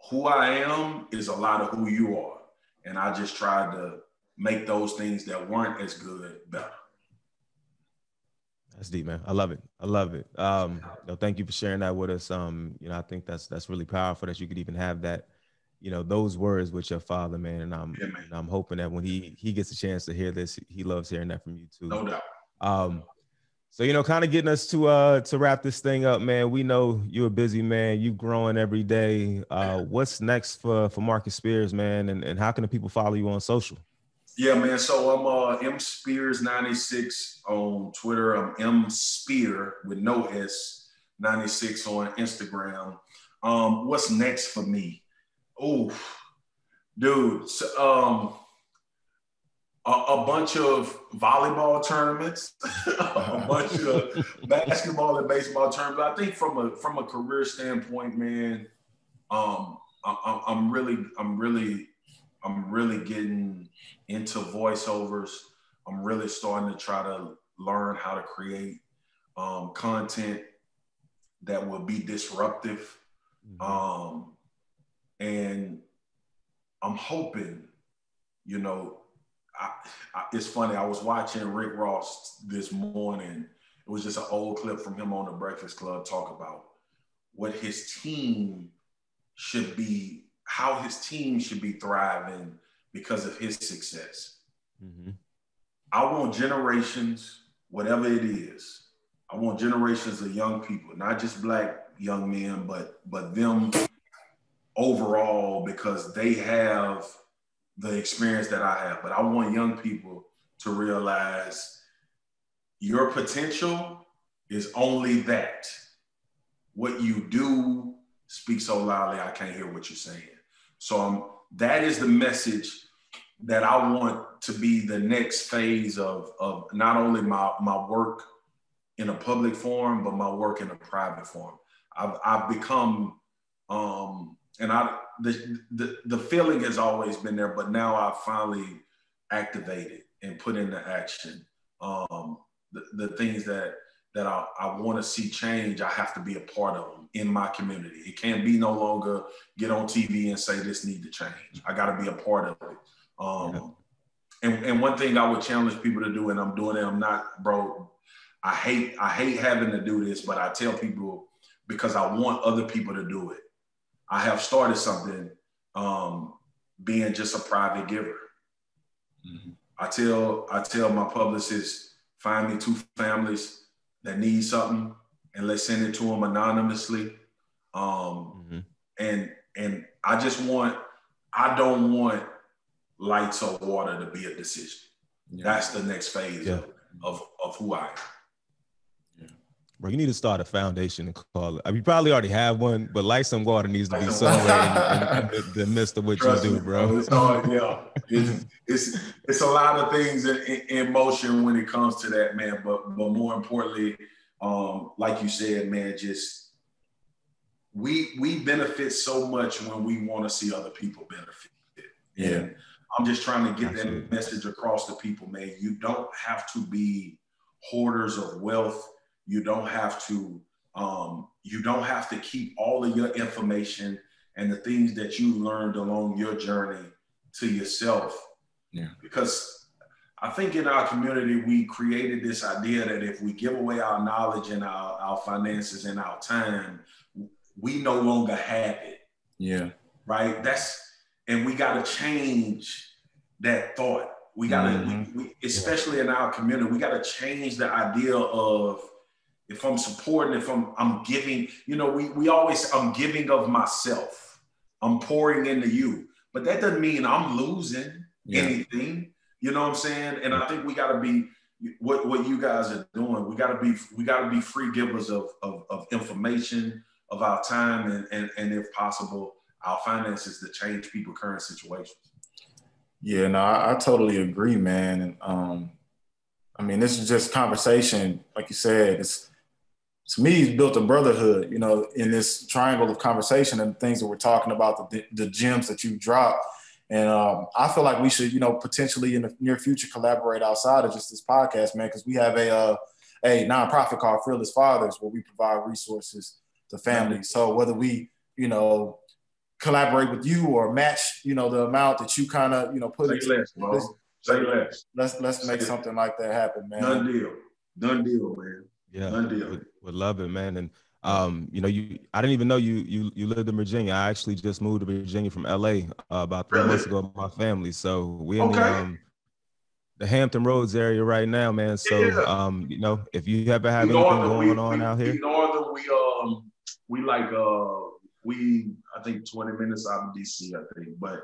Who I am is a lot of who you are. And I just tried to make those things that weren't as good better. That's deep, man. I love it. I love it. Thank you for sharing that with us. I think that's really powerful that you could even have that, those words with your father, man. And I'm hoping that when he gets a chance to hear this, he loves hearing that from you too. No doubt. So, kind of getting us to wrap this thing up, man. We know you're a busy man. You growing every day. What's next for Marcus Spears, man? And how can the people follow you on social? Yeah, man. So I'm M Spears 96 on Twitter. I'm M Spear with no S 96 on Instagram. What's next for me? Oh, dude. A bunch of volleyball tournaments, a bunch of basketball and baseball tournaments. I think from a career standpoint, man, I'm really getting into voiceovers. I'm really starting to try to learn how to create content that will be disruptive. And I'm hoping, it's funny. I was watching Rick Ross this morning. It was just an old clip from him on the Breakfast Club talk about what his team should be, how his team should be thriving because of his success. Mm-hmm. I want generations, whatever it is, I want generations of young people, not just Black young men, but them overall, because they have the experience that I have. But I want young people to realize your potential is only that. What you do speaks so loudly, I can't hear what you're saying. So that is the message that I want to be the next phase of not only my work in a public forum, but my work in a private forum. I've become, the feeling has always been there, but now I've finally activated and put into action the things that I want to see change. I have to be a part of them in my community. It can't be no longer get on TV and say this need to change. I got to be a part of it. And one thing I would challenge people to do, and I'm doing it, I'm not, bro, I hate having to do this, but I tell people because I want other people to do it. I have started something, being just a private giver. Mm-hmm. I tell my publicist, find me 2 families that need something and let's send it to them anonymously. And I don't want lights or water to be a decision. Yeah. That's the next phase of who I am. Yeah. Bro, you need to start a foundation and call it. I mean, you probably already have one, but lights and water needs to be somewhere in the midst of what Trust you do, me, bro. It's hard, it's a lot of things in motion when it comes to that, man. But more importantly, like you said, man, just we benefit so much when we want to see other people benefit. Yeah. And I'm just trying to get that message across to people, man. You don't have to be hoarders of wealth. You don't have to keep all of your information and the things that you learned along your journey to yourself. Yeah. Because I think in our community, we created this idea that if we give away our knowledge and our finances and our time, we no longer have it. Yeah. Right? And we got to change that thought. We got to, we especially in our community, we got to change the idea of if I'm supporting, if I'm giving, we always, I'm giving of myself. I'm pouring into you. But that doesn't mean I'm losing anything. You know what I'm saying? And I think we got to be what you guys are doing. We got to be free givers of information, of our time, and if possible, our finances to change people's current situations. Yeah, no, I totally agree, man. And I mean, this is just conversation, like you said. To me, it's built a brotherhood, in this triangle of conversation and things that we're talking about, the gems that you dropped. And I feel like we should, potentially in the near future collaborate outside of just this podcast, man, because we have a nonprofit called Fearless Fathers where we provide resources to families. So whether we, collaborate with you or match, the amount that you kind of, put into less, bro. Say less. Let's make something like that happen, man. Done deal, man. Yeah, done deal. Would love it, man. And I didn't even know you lived in Virginia. I actually just moved to Virginia from LA about 3 months ago with my family. So we're in the Hampton Roads area right now, man. So if you ever have anything going on out here, northern, I think 20 minutes out of DC, I think. But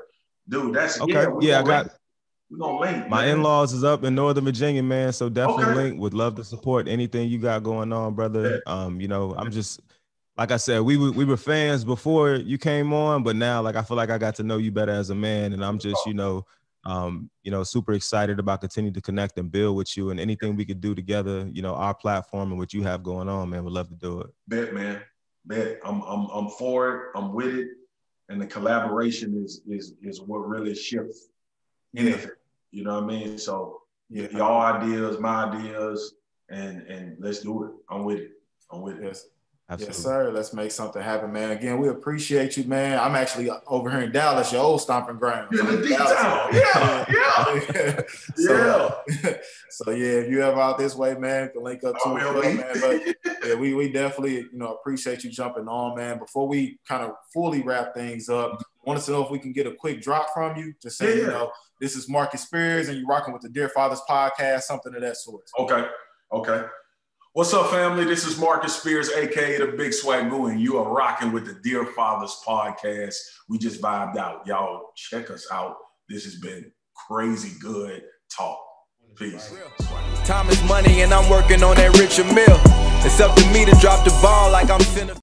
dude, that's okay. We're gonna link. My in-laws is up in Northern Virginia, man. So definitely link. Would love to support anything you got going on, brother. I'm just, like I said, we were fans before you came on, but now I feel like I got to know you better as a man, and I'm just super excited about continuing to connect and build with you, and anything we could do together, our platform and what you have going on, man. Would love to do it. Bet, man. Bet. I'm for it. I'm with it, and the collaboration is what really shifts anything. You know what I mean? So y'all ideas, my ideas, and let's do it. I'm with it. Yes. Absolutely. Yes, sir. Let's make something happen, man. Again, we appreciate you, man. I'm actually over here in Dallas, your old stomping ground. In the deep town. Yeah. So if you ever out this way, man, can link up to me, man. But we definitely, appreciate you jumping on, man. Before we kind of fully wrap things up, I wanted to know if we can get a quick drop from you to say, this is Marcus Spears and you're rocking with the Dear Fathers podcast, something of that sort. Okay. What's up, family? This is Marcus Spears, a.k.a. the Big Swagoo, and you are rocking with the Dear Fathers podcast. We just vibed out. Y'all check us out. This has been crazy good talk. Peace. Time is money, and I'm working on that richer meal. It's up to me to drop the ball like I'm finna.